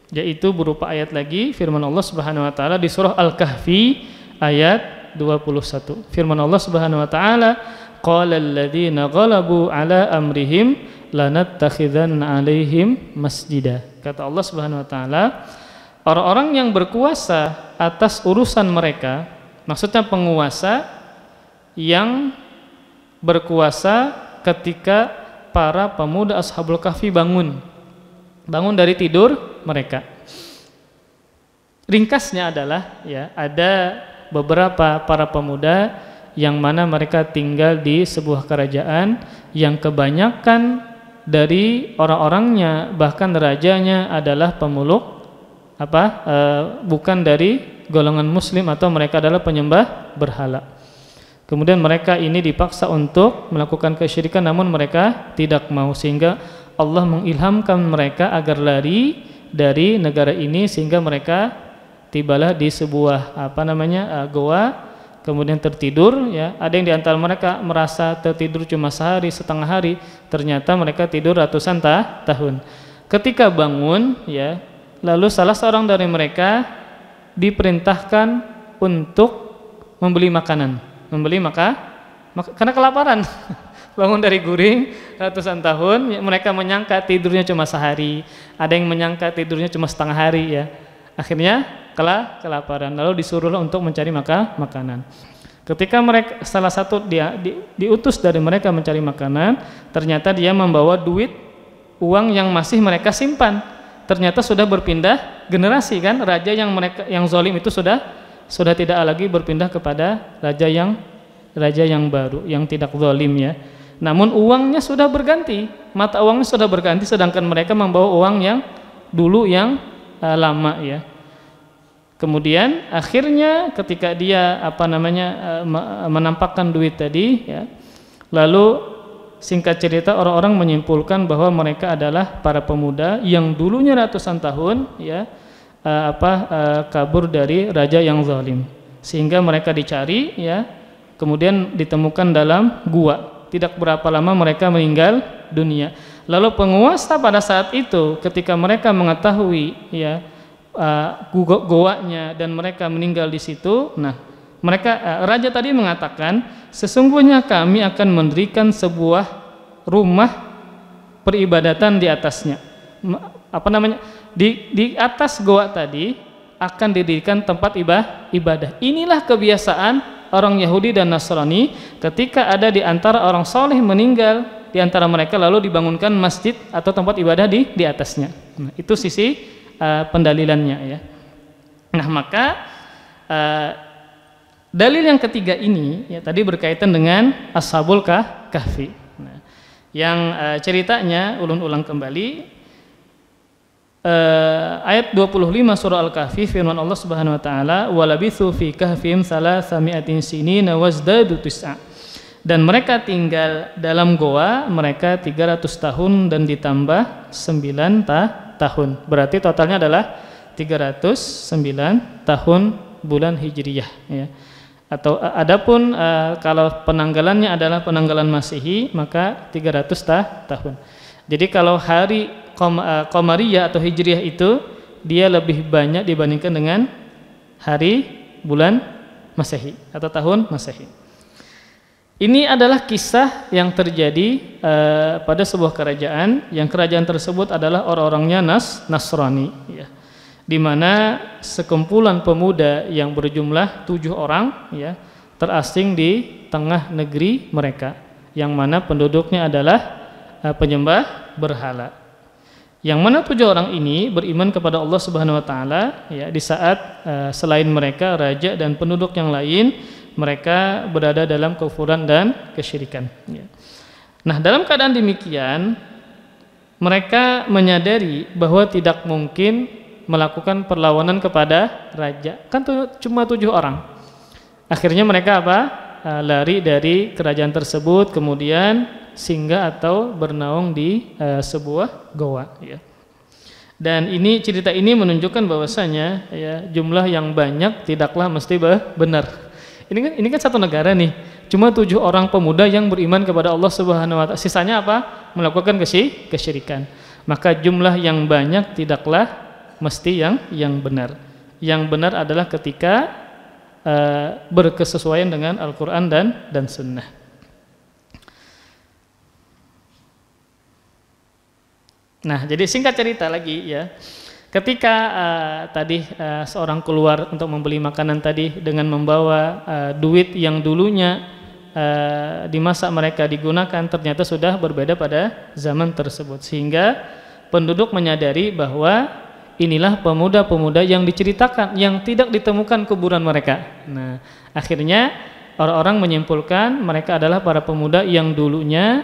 yaitu berupa ayat lagi firman Allah Subhanahu wa taala di surah Al-Kahfi ayat 21. Firman Allah Subhanahu wa taala, qala alladziina ghalabu ala amrihim lanattakhidzanna 'alaihim masjida. Kata Allah Subhanahu wa taala, orang-orang yang berkuasa atas urusan mereka, maksudnya penguasa yang berkuasa ketika para pemuda Ashabul Kahfi bangun dari tidur mereka. Ringkasnya adalah, ya, ada beberapa para pemuda yang mana mereka tinggal di sebuah kerajaan yang kebanyakan dari orang-orangnya, bahkan rajanya adalah pemeluk bukan dari golongan muslim atau mereka adalah penyembah berhala. Kemudian mereka ini dipaksa untuk melakukan kesyirikan, namun mereka tidak mau, sehingga Allah mengilhamkan mereka agar lari dari negara ini, sehingga mereka tibalah di sebuah goa, kemudian tertidur, ya. Ada yang di antara mereka merasa tertidur cuma sehari, setengah hari, ternyata mereka tidur ratusan tahun. Ketika bangun, ya, lalu salah seorang dari mereka diperintahkan untuk membeli makanan, karena kelaparan. Bangun dari guring ratusan tahun, ya, mereka menyangka tidurnya cuma sehari, ada yang menyangka tidurnya cuma setengah hari, ya. Akhirnya kelaparan, lalu disuruhlah untuk mencari makanan. Ketika mereka salah satu diutus dari mereka mencari makanan, ternyata dia membawa uang yang masih mereka simpan. Ternyata sudah berpindah generasi, kan? Raja yang zalim itu sudah tidak lagi berpindah kepada raja yang baru, yang tidak zalim, ya. Namun uangnya sudah berganti, mata uangnya sudah berganti, sedangkan mereka membawa uang yang dulu yang lama, ya. Kemudian akhirnya ketika dia menampakkan duit tadi, ya, lalu singkat cerita orang-orang menyimpulkan bahwa mereka adalah para pemuda yang dulunya ratusan tahun, ya, kabur dari raja yang zalim, sehingga mereka dicari, ya, kemudian ditemukan dalam gua. Tidak berapa lama mereka meninggal dunia. Lalu penguasa pada saat itu ketika mereka mengetahui, ya, goanya dan mereka meninggal di situ, nah, raja tadi mengatakan, sesungguhnya kami akan mendirikan sebuah rumah peribadatan di atasnya. apa namanya, di atas goa tadi akan didirikan tempat ibadah. Inilah kebiasaan orang Yahudi dan Nasrani ketika ada di antara orang soleh meninggal di antara mereka, lalu dibangunkan masjid atau tempat ibadah di atasnya. Nah, itu sisi pendalilannya ya. Nah, maka dalil yang ketiga ini ya tadi berkaitan dengan Ashabul Kahfi. Nah, yang ceritanya ulun-ulang kembali ayat 25 surah Al-Kahfi, firman Allah Subhanahu wa taala, "Walabithu fi kahfihim salasami'atin sinina wazdadu tis'a." Dan mereka tinggal dalam goa mereka 300 tahun dan ditambah 9 tahun. Berarti totalnya adalah 309 tahun bulan Hijriyah ya. Atau adapun kalau penanggalannya adalah penanggalan Masehi maka 300 tahun. Jadi kalau hari Qamariyah atau Hijriyah itu dia lebih banyak dibandingkan dengan hari bulan Masehi atau tahun Masehi. Ini adalah kisah yang terjadi pada sebuah kerajaan, yang kerajaan tersebut adalah orang-orangnya Nasrani ya. Di mana sekumpulan pemuda yang berjumlah 7 orang ya terasing di tengah negeri mereka, yang mana penduduknya adalah penyembah berhala. Yang mana 7 orang ini beriman kepada Allah Subhanahu wa taala ya, di saat selain mereka raja dan penduduk yang lain mereka berada dalam kekufuran dan kesyirikan ya. Nah, dalam keadaan demikian mereka menyadari bahwa tidak mungkin melakukan perlawanan kepada raja. Kan cuma 7 orang. Akhirnya mereka apa? Lari dari kerajaan tersebut, kemudian singgah atau bernaung di sebuah goa ya. Dan cerita ini menunjukkan bahwasanya ya jumlah yang banyak tidaklah mesti benar. Ini kan satu negara nih, cuma 7 orang pemuda yang beriman kepada Allah Subhanahu wa taala. Sisanya apa? Melakukan kesyirikan. Maka jumlah yang banyak tidaklah mesti yang benar. Yang benar adalah ketika berkesesuaian dengan Al-Quran dan Sunnah. Nah, jadi singkat cerita lagi ya, ketika tadi seorang keluar untuk membeli makanan tadi dengan membawa duit yang dulunya di masa mereka digunakan ternyata sudah berbeda pada zaman tersebut, sehingga penduduk menyadari bahwa inilah pemuda-pemuda yang diceritakan yang tidak ditemukan kuburan mereka. Nah, akhirnya orang-orang menyimpulkan mereka adalah para pemuda yang dulunya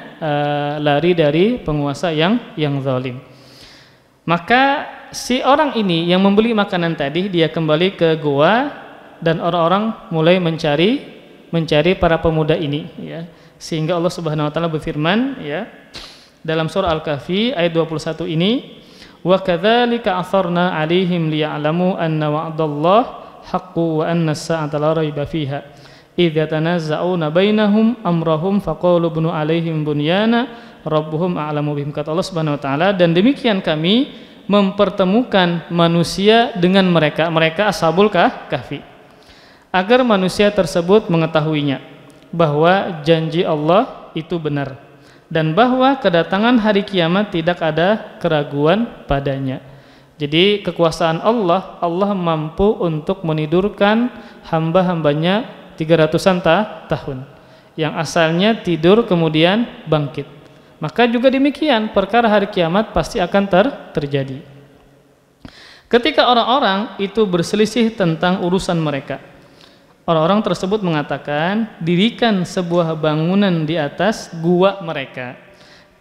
lari dari penguasa yang zalim. Maka si orang ini yang membeli makanan tadi dia kembali ke goa dan orang-orang mulai mencari para pemuda ini ya. Sehingga Allah Subhanahu wa taala berfirman ya dalam surah Al-Kahfi ayat 21 ini, wa kadzalika atharna 'alaihim liya'lamu anna wa'dallah haqqun wa anna as-sa'ata la raiba fiha idza tanazza'una bainahum amrahum faqalu bunu 'alaihim bunyana rabbuhum a'lamu bihim. Kata Allah Subhanahu wa taala, dan demikian kami mempertemukan manusia dengan mereka Ashabul Kahfi, agar manusia tersebut mengetahuinya bahwa janji Allah itu benar dan bahwa kedatangan hari kiamat tidak ada keraguan padanya. Jadi kekuasaan Allah mampu untuk menidurkan hamba-hambanya 300-an tahun yang asalnya tidur kemudian bangkit. Maka juga demikian perkara hari kiamat pasti akan terjadi. Ketika orang-orang itu berselisih tentang urusan mereka, orang-orang tersebut mengatakan, dirikan sebuah bangunan di atas gua mereka.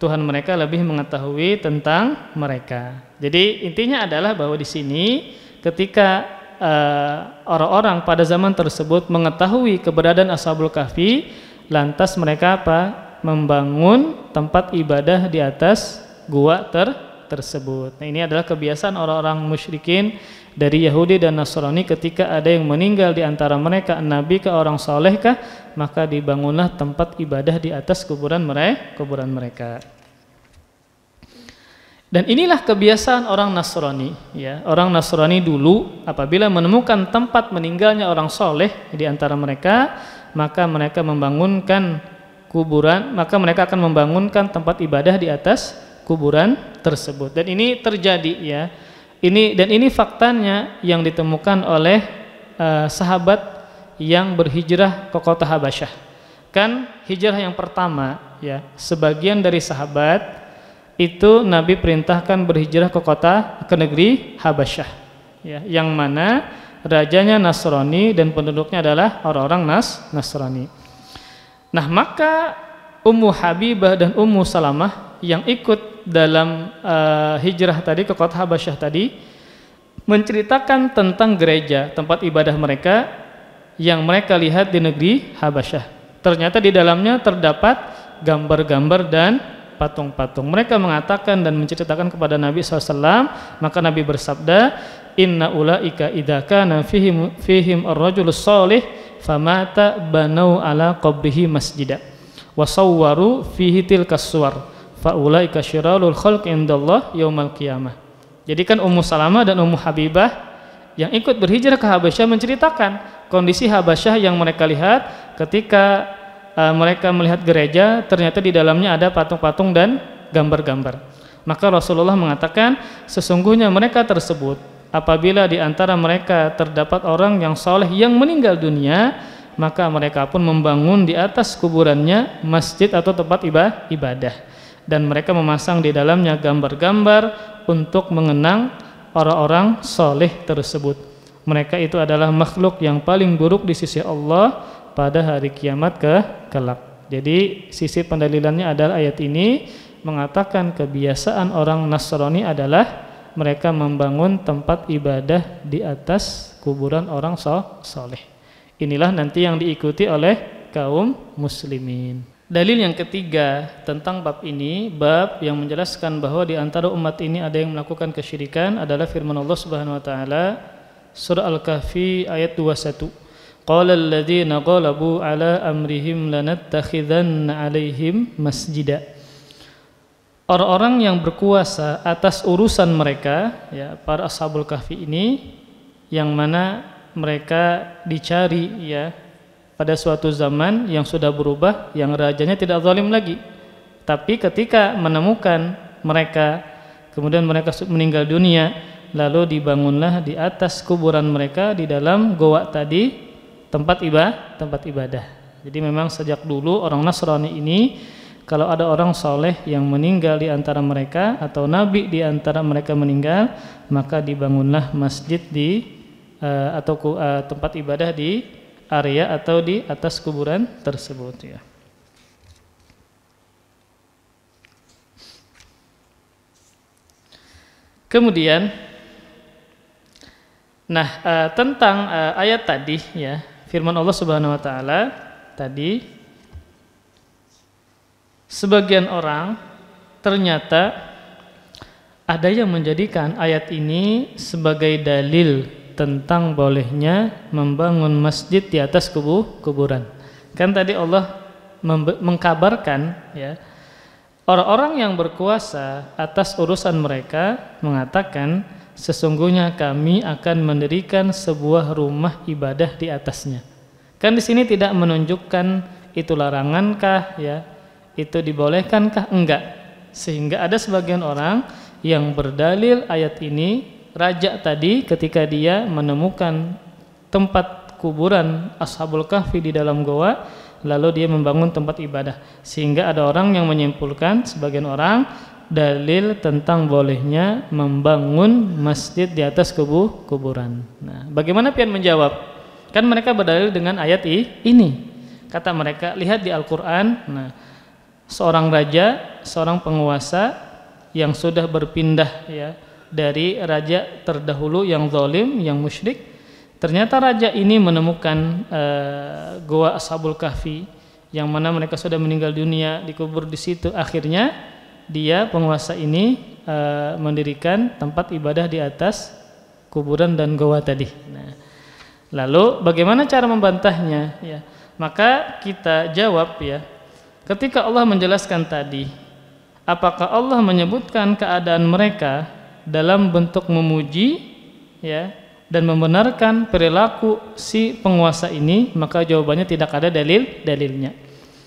Tuhan mereka lebih mengetahui tentang mereka. Jadi intinya adalah bahwa di sini ketika orang-orang pada zaman tersebut mengetahui keberadaan Ashabul Kahfi, lantas mereka apa? Membangun tempat ibadah di atas gua tersebut. Nah, ini adalah kebiasaan orang-orang musyrikin dari Yahudi dan Nasrani. Ketika ada yang meninggal di antara mereka, nabi ke orang solehkah, maka dibangunlah tempat ibadah di atas kuburan mereka. Dan inilah kebiasaan orang Nasrani ya. Orang Nasrani dulu apabila menemukan tempat meninggalnya orang soleh di antara mereka, maka mereka membangunkan kuburan, maka mereka akan membangunkan tempat ibadah di atas kuburan tersebut. Dan ini terjadi ya. Ini faktanya yang ditemukan oleh sahabat yang berhijrah ke kota Habasyah. Kan hijrah yang pertama ya, sebagian dari sahabat itu Nabi perintahkan berhijrah ke negeri Habasyah ya, yang mana rajanya Nasrani dan penduduknya adalah orang-orang Nasrani. Nah, maka Ummu Habibah dan Ummu Salamah yang ikut dalam hijrah tadi ke kota Habasyah tadi menceritakan tentang gereja, tempat ibadah mereka yang mereka lihat di negeri Habasyah. Ternyata di dalamnya terdapat gambar-gambar dan patung-patung. Mereka mengatakan dan menceritakan kepada Nabi SAW, maka Nabi bersabda, inna ulaika idza kana fihim ar-rajulus shalih famata banau ala qabrihi masjida wa sawwaru fihi tilkas suwar fa ulaika syirarul khalq indallah yaumal qiyamah. Jadi kan Ummu Salamah dan Ummu Habibah yang ikut berhijrah ke Habasyah menceritakan kondisi Habasyah yang mereka lihat ketika mereka melihat gereja, ternyata di dalamnya ada patung-patung dan gambar-gambar. Maka Rasulullah mengatakan sesungguhnya mereka tersebut apabila di antara mereka terdapat orang yang soleh yang meninggal dunia, maka mereka pun membangun di atas kuburannya masjid atau tempat ibadah, dan mereka memasang di dalamnya gambar-gambar untuk mengenang orang-orang soleh tersebut. Mereka itu adalah makhluk yang paling buruk di sisi Allah pada hari kiamat kelak. Jadi sisi pendalilannya adalah ayat ini mengatakan kebiasaan orang Nasrani adalah mereka membangun tempat ibadah di atas kuburan orang soleh. Inilah nanti yang diikuti oleh kaum muslimin. Dalil yang ketiga tentang bab ini, bab yang menjelaskan bahwa di antara umat ini ada yang melakukan kesyirikan adalah firman Allah Subhanahu wa taala surah Al-Kahfi ayat 21. Qala alladziina qalabu ala amrihim lanattakhidanna 'alaihim masjida. Orang-orang yang berkuasa atas urusan mereka ya, para Ashabul Kahfi ini, yang mana mereka dicari ya pada suatu zaman yang sudah berubah, yang rajanya tidak zalim lagi. Tapi ketika menemukan mereka, kemudian mereka meninggal dunia, lalu dibangunlah di atas kuburan mereka di dalam goa tadi tempat ibadah. Jadi memang sejak dulu orang Nasrani ini kalau ada orang soleh yang meninggal di antara mereka atau nabi di antara mereka meninggal, maka dibangunlah masjid atau tempat ibadah di area atau di atas kuburan tersebut ya. Kemudian tentang ayat tadi ya, firman Allah Subhanahu wa taala tadi, sebagian orang ternyata ada yang menjadikan ayat ini sebagai dalil tentang bolehnya membangun masjid di atas kuburan. Kan tadi Allah mengkabarkan ya, orang-orang yang berkuasa atas urusan mereka mengatakan sesungguhnya kami akan mendirikan sebuah rumah ibadah di atasnya. Kan di sini tidak menunjukkan itu larangankah ya, itu dibolehkankah, enggak. Sehingga ada sebagian orang yang berdalil ayat ini, raja tadi ketika dia menemukan tempat kuburan Ashabul Kahfi di dalam goa, lalu dia membangun tempat ibadah. Sehingga ada orang yang menyimpulkan, sebagian orang, dalil tentang bolehnya membangun masjid di atas kuburan. Nah, bagaimana pian menjawab? Kan mereka berdalil dengan ayat ini. Kata mereka, lihat di Al-Quran, seorang raja, seorang penguasa yang sudah berpindah ya dari raja terdahulu yang zalim, yang musyrik. Ternyata raja ini menemukan goa Ashabul Kahfi yang mana mereka sudah meninggal dunia, dikubur di situ. Akhirnya dia, penguasa ini, mendirikan tempat ibadah di atas kuburan dan goa tadi. Lalu bagaimana cara membantahnya ya? Maka kita jawab ya, ketika Allah menjelaskan tadi, apakah Allah menyebutkan keadaan mereka dalam bentuk memuji ya dan membenarkan perilaku si penguasa ini? Maka jawabannya tidak ada dalilnya.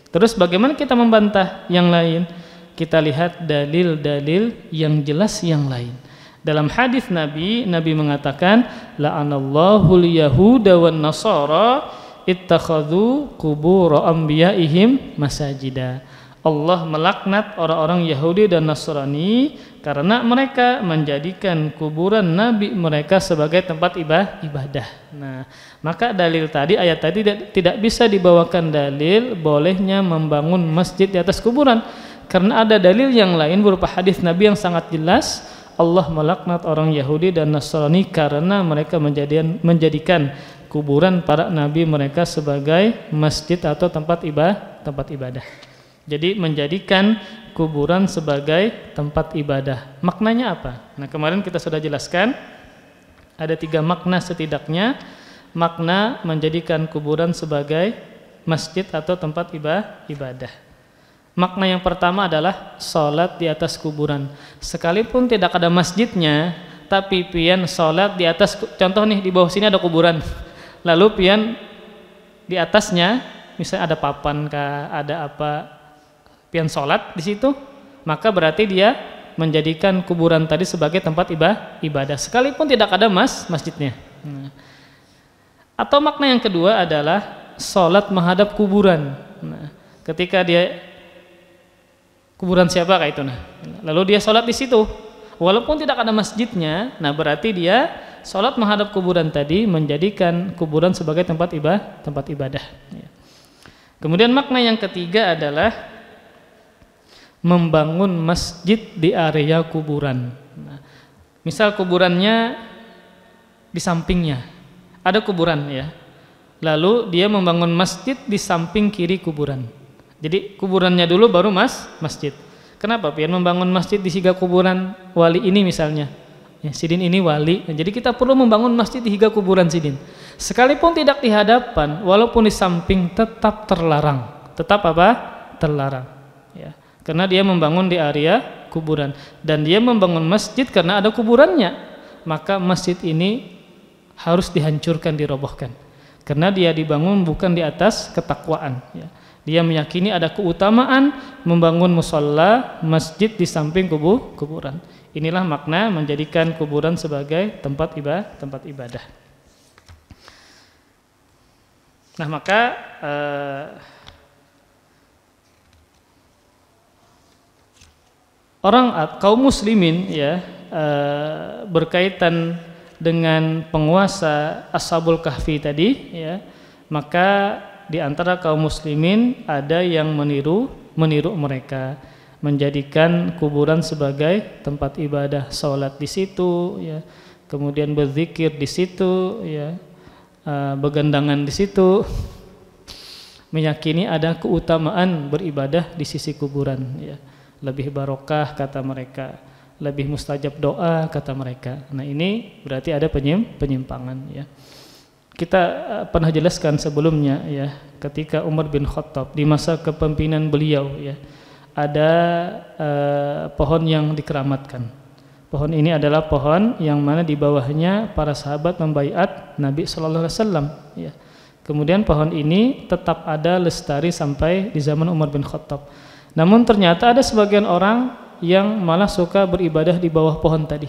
Terus bagaimana kita membantah yang lain? kita lihat dalil-dalil yang jelas yang lain. Dalam hadis Nabi mengatakan, la'anallahu al-yahuda wan nasara ittakhadhu qubur anbiya'ihim masajida. Allah melaknat orang-orang Yahudi dan Nasrani karena mereka menjadikan kuburan nabi mereka sebagai tempat ibadah. Nah, maka dalil tadi, ayat tadi tidak bisa dibawakan dalil bolehnya membangun masjid di atas kuburan, karena ada dalil yang lain berupa hadis Nabi yang sangat jelas. Allah melaknat orang Yahudi dan Nasrani karena mereka menjadikan kuburan para nabi mereka sebagai masjid atau tempat ibadah. Jadi menjadikan kuburan sebagai tempat ibadah. Maknanya apa? Nah, kemarin kita sudah jelaskan ada 3 makna setidaknya. Makna menjadikan kuburan sebagai masjid atau tempat ibadah. Makna yang pertama adalah sholat di atas kuburan. Sekalipun tidak ada masjidnya, tapi pian sholat di atas, contoh nih di bawah sini ada kuburan, lalu pian di atasnya misalnya ada papan kah, ada apa, pian sholat di situ, maka berarti dia menjadikan kuburan tadi sebagai tempat ibadah, sekalipun tidak ada masjidnya. Atau makna yang kedua adalah sholat menghadap kuburan. Nah, ketika dia kuburan siapa kayak itu, lalu dia sholat di situ, walaupun tidak ada masjidnya, nah berarti dia sholat menghadap kuburan tadi menjadikan kuburan sebagai tempat ibadah. Kemudian makna yang ketiga adalah membangun masjid di area kuburan. Nah, misal kuburannya di sampingnya ada kuburan ya, lalu dia membangun masjid di samping kiri kuburan. Jadi kuburannya dulu baru masjid. Kenapa? Biar membangun masjid di siga kuburan wali ini misalnya. Ya, sidin ini wali. Jadi kita perlu membangun masjid di higa kuburan sidin. Sekalipun tidak di hadapan, walaupun di samping tetap terlarang. Tetap apa? Terlarang. Ya. Karena dia membangun di area kuburan dan dia membangun masjid karena ada kuburannya, maka masjid ini harus dihancurkan, dirobohkan, karena dia dibangun bukan di atas ketakwaan ya. Dia meyakini ada keutamaan membangun musholla, masjid di samping kuburan. Inilah makna menjadikan kuburan sebagai tempat ibadah. Nah, maka kaum muslimin ya berkaitan dengan penguasa Ashabul Kahfi tadi ya, maka di antara kaum muslimin ada yang meniru mereka, menjadikan kuburan sebagai tempat ibadah, sholat di situ ya, kemudian berzikir di situ ya, begandangan di situ, meyakini ada keutamaan beribadah di sisi kuburan ya. Lebih barokah kata mereka, lebih mustajab doa kata mereka. Nah, ini berarti ada penyimpangan ya. Kita pernah jelaskan sebelumnya ya, ketika Umar bin Khattab di masa kepemimpinan beliau ya, ada pohon yang dikeramatkan. Pohon ini adalah pohon yang mana di bawahnya para sahabat membaiat Nabi sallallahu alaihi wasallam ya. Kemudian pohon ini tetap ada lestari sampai di zaman Umar bin Khattab. Namun ternyata ada sebagian orang yang malah suka beribadah di bawah pohon tadi.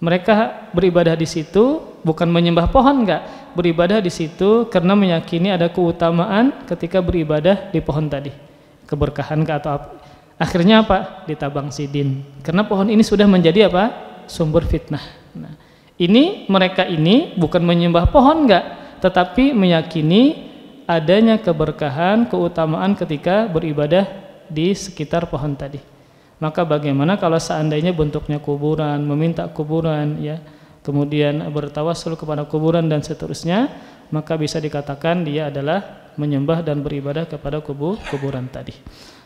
Mereka beribadah di situ bukan menyembah pohon, enggak, beribadah di situ karena meyakini ada keutamaan ketika beribadah di pohon tadi, keberkahan ke atau apa. Akhirnya apa? Ditabang sidin. Karena pohon ini sudah menjadi apa? Sumber fitnah. Nah, ini mereka ini bukan menyembah pohon, enggak, tetapi meyakini adanya keberkahan, keutamaan ketika beribadah di sekitar pohon tadi. Maka bagaimana kalau seandainya bentuknya kuburan, meminta kuburan ya, kemudian bertawassul kepada kuburan dan seterusnya, maka bisa dikatakan dia adalah menyembah dan beribadah kepada kuburan tadi.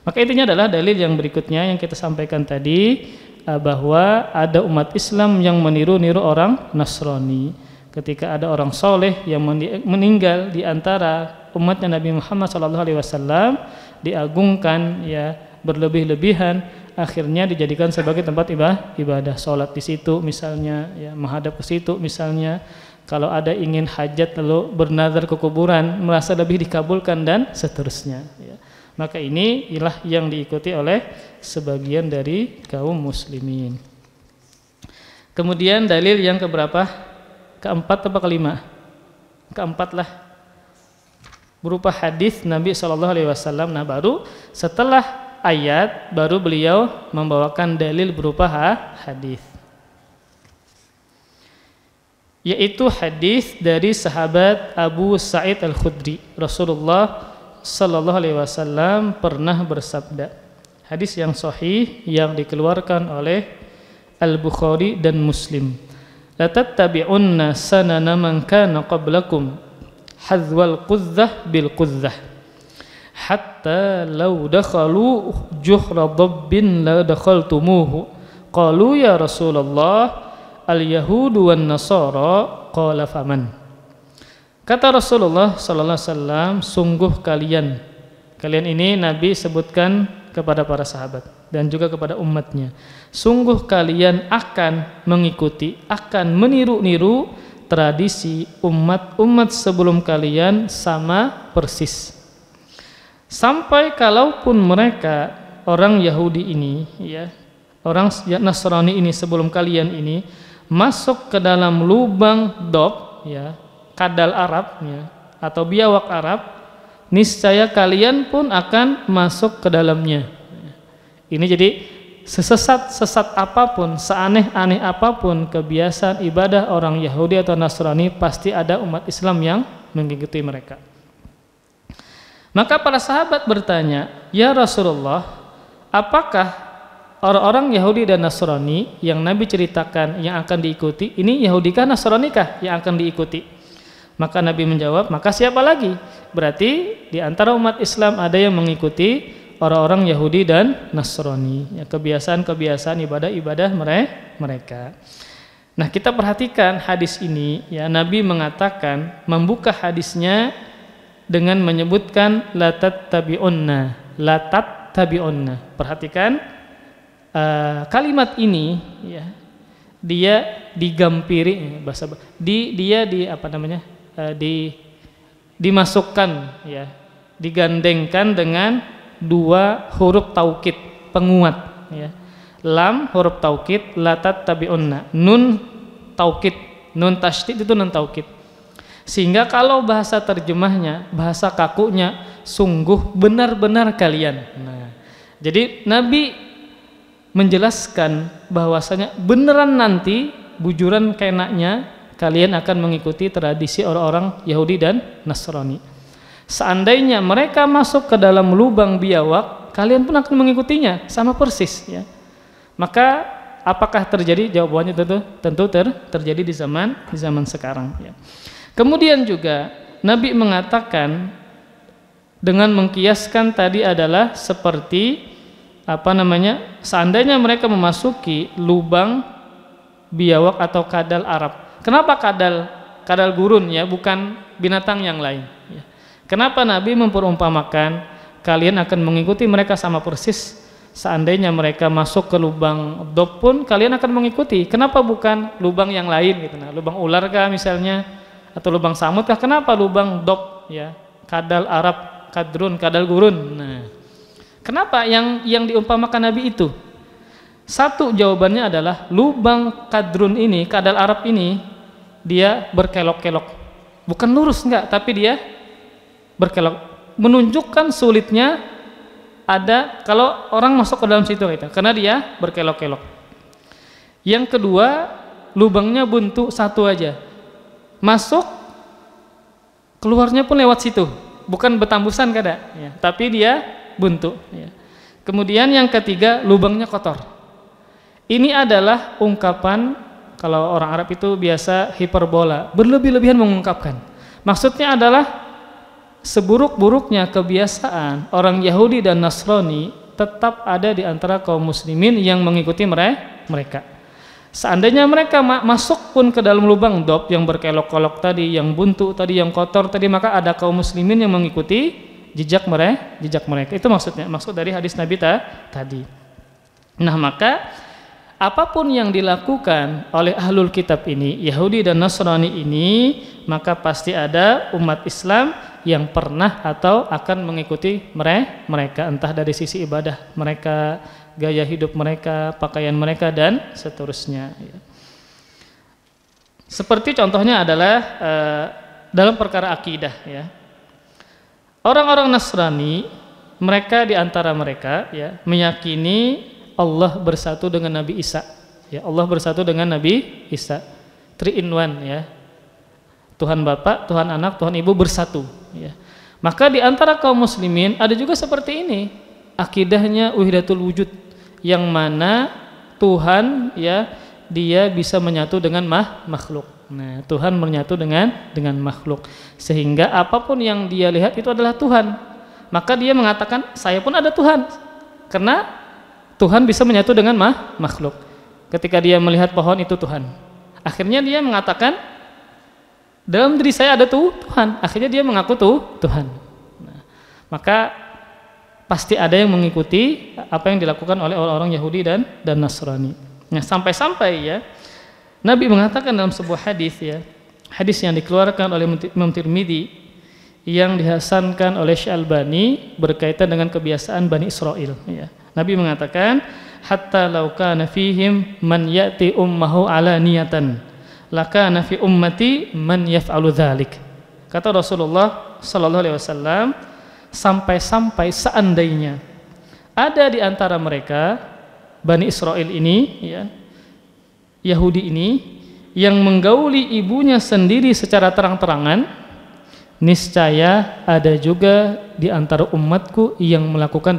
Maka intinya adalah dalil yang berikutnya yang kita sampaikan tadi, bahwa ada umat Islam yang meniru-niru orang Nasrani. Ketika ada orang soleh yang meninggal di antara umatnya Nabi Muhammad SAW, diagungkan ya, berlebih-lebihan, akhirnya dijadikan sebagai tempat ibadah, sholat di situ misalnya ya, menghadap ke situ misalnya. Kalau ada ingin hajat lalu bernazar ke kuburan, merasa lebih dikabulkan dan seterusnya ya. Maka ini ialah yang diikuti oleh sebagian dari kaum muslimin. Kemudian dalil yang keberapa? Keempat atau kelima? Keempat lah, berupa hadis Nabi SAW. Nah, baru setelah ayat baru beliau membawakan dalil berupa hadis, yaitu hadis dari sahabat Abu Sa'id Al-Khudri. Rasulullah sallallahu alaihi wasallam pernah bersabda, hadis yang sahih yang dikeluarkan oleh Al-Bukhari dan Muslim, la tattabi'unna sanana man kana qablakum hadzwal qudzah bil qudzah hatta law dakhalu juhra dabbin la dakhaltumuhu qalu ya Rasulullah al-yahudu wan nasara qala faman. Kata Rasulullah sallallahu alaihi wasallam, sungguh kalian ini Nabi sebutkan kepada para sahabat dan juga kepada umatnya, sungguh kalian akan mengikuti, akan meniru-niru tradisi umat-umat sebelum kalian sama persis, sampai kalaupun mereka orang Yahudi ini, ya, orang Nasrani ini sebelum kalian ini masuk ke dalam lubang dob, ya, kadal Arab, ya, atau biawak Arab, niscaya kalian pun akan masuk ke dalamnya. Ini jadi sesat apapun, seaneh-aneh apapun kebiasaan ibadah orang Yahudi atau Nasrani, pasti ada umat Islam yang mengikuti mereka. Maka para sahabat bertanya, ya Rasulullah, apakah orang-orang Yahudi dan Nasrani yang Nabi ceritakan yang akan diikuti, ini Yahudikah Nasranikah yang akan diikuti? Maka Nabi menjawab, maka siapa lagi? Berarti di antara umat Islam ada yang mengikuti orang-orang Yahudi dan Nasrani, ya, kebiasaan-kebiasaan ibadah-ibadah mereka. Nah, kita perhatikan hadis ini, ya, Nabi mengatakan, membuka hadisnya dengan menyebutkan la tattabi'unna. Perhatikan kalimat ini, ya, dia digampiri, dimasukkan, ya, digandengkan dengan dua huruf taukid penguat, ya. Lam huruf taukid, la tattabi'unna, nun taukid, nun tasydid itu nun taukid. Sehingga kalau bahasa terjemahnya, bahasa kakunya, sungguh benar-benar kalian. Nah, jadi Nabi menjelaskan bahwasanya beneran nanti bujuran kenaknya kalian akan mengikuti tradisi orang-orang Yahudi dan Nasrani. Seandainya mereka masuk ke dalam lubang biawak, kalian pun akan mengikutinya sama persis, ya. Maka apakah terjadi? Jawabannya tentu terjadi di zaman sekarang, ya. Kemudian juga Nabi mengatakan dengan mengkiaskan tadi adalah seperti seandainya mereka memasuki lubang biawak atau kadal Arab. Kenapa kadal gurun, ya, bukan binatang yang lain, ya. Kenapa Nabi memperumpamakan kalian akan mengikuti mereka sama persis? Seandainya mereka masuk ke lubang dob pun kalian akan mengikuti. Kenapa bukan lubang yang lain, gitu? Nah, lubang ular kah misalnya, atau lubang samut kah? Kenapa lubang dob, ya, kadal Arab, kadal gurun? Nah, kenapa yang diumpamakan Nabi itu? Satu jawabannya adalah lubang kadrun ini, kadal Arab ini, dia berkelok-kelok, bukan lurus, enggak, tapi dia berkelok, menunjukkan sulitnya ada kalau orang masuk ke dalam situ, gitu, karena dia berkelok-kelok. Yang kedua, lubangnya buntu satu aja, masuk keluarnya pun lewat situ, bukan betambusan kada, ya, tapi dia buntu, ya. Kemudian yang ketiga, lubangnya kotor. Ini adalah ungkapan, kalau orang Arab itu biasa hiperbola, berlebih-lebihan mengungkapkan. Maksudnya adalah seburuk-buruknya kebiasaan orang Yahudi dan Nasrani tetap ada di antara kaum muslimin yang mengikuti mereka. Seandainya mereka masuk pun ke dalam lubang dob yang berkelok-kelok tadi, yang buntu tadi, yang kotor tadi, maka ada kaum muslimin yang mengikuti jejak mereka. Itu maksud dari hadis Nabi tadi. Nah, maka apapun yang dilakukan oleh ahlul kitab ini, Yahudi dan Nasrani ini, maka pasti ada umat Islam yang pernah atau akan mengikuti mereka, entah dari sisi ibadah mereka, gaya hidup mereka, pakaian mereka, dan seterusnya. Seperti contohnya adalah dalam perkara akidah, ya. Orang-orang Nasrani, mereka di antara mereka, ya, meyakini Allah bersatu dengan Nabi Isa. Ya, Allah bersatu dengan Nabi Isa. 3 in 1, ya. Tuhan Bapa, Tuhan Anak, Tuhan Ibu bersatu, ya. Maka di antara kaum muslimin ada juga seperti ini, akidahnya wahdatul wujud, yang mana Tuhan, ya, dia bisa menyatu dengan makhluk. Nah, Tuhan menyatu dengan makhluk, sehingga apapun yang dia lihat itu adalah Tuhan. Maka dia mengatakan saya pun ada Tuhan, karena Tuhan bisa menyatu dengan makhluk. Ketika dia melihat pohon itu Tuhan, akhirnya dia mengatakan dalam diri saya ada Tuhan. Akhirnya dia mengaku Tuhan. Nah, maka pasti ada yang mengikuti apa yang dilakukan oleh orang-orang Yahudi dan Nasrani. Nah, sampai-sampai, ya, Nabi mengatakan dalam sebuah hadis, ya, hadis yang dikeluarkan oleh Imam Tirmidzi yang dihasankan oleh Syalbani berkaitan dengan kebiasaan Bani Israel, ya. Nabi mengatakan, hatta law kana fihim man ya'ti ummahu alaniyatan lakana fi ummati man yaf'alu dzalik. Kata Rasulullah sallallahu alaihi wasallam, sampai-sampai seandainya ada di antara mereka Bani Israel ini, ya, Yahudi ini, yang menggauli ibunya sendiri secara terang-terangan, niscaya ada juga di antara umatku yang melakukan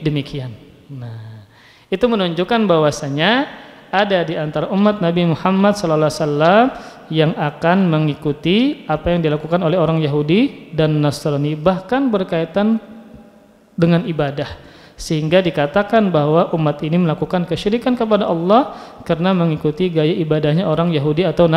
demikian. Nah, itu menunjukkan bahwasanya ada di antara umat Nabi Muhammad SAW yang akan mengikuti apa yang dilakukan oleh orang Yahudi dan Nasrani, bahkan berkaitan dengan ibadah, sehingga dikatakan bahwa umat ini melakukan kesyirikan kepada Allah karena mengikuti gaya ibadahnya orang Yahudi atau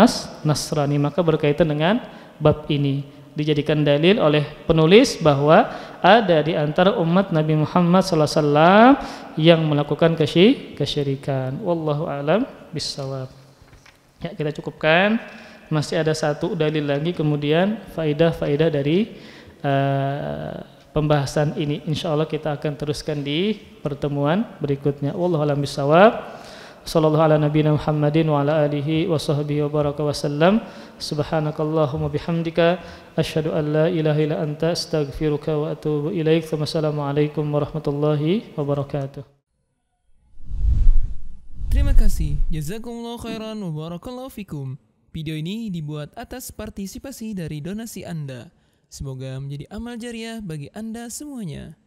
Nasrani. Maka berkaitan dengan bab ini dijadikan dalil oleh penulis bahwa ada di antara umat Nabi Muhammad SAW yang melakukan kesyirikan. Wallahu a'lam bishawab. Ya, kita cukupkan. Masih ada satu dalil lagi, kemudian faidah-faidah dari pembahasan ini. Insyaallah kita akan teruskan di pertemuan berikutnya. Wallahu a'lam bishawab. Sallallahu ala nabiyina Muhammadin wa ala alihi wa sahbihi wa baraka wa sallam. Subhanakallahumma bihamdika asyhadu an la ilaha illa anta astaghfiruka wa atubu ilaik. Wassalamualaikum warahmatullahi wabarakatuh. Terima kasih. Jazakumullahu khairan wa barakallahu fikum. Video ini dibuat atas partisipasi dari donasi Anda. Semoga menjadi amal jariah bagi Anda semuanya.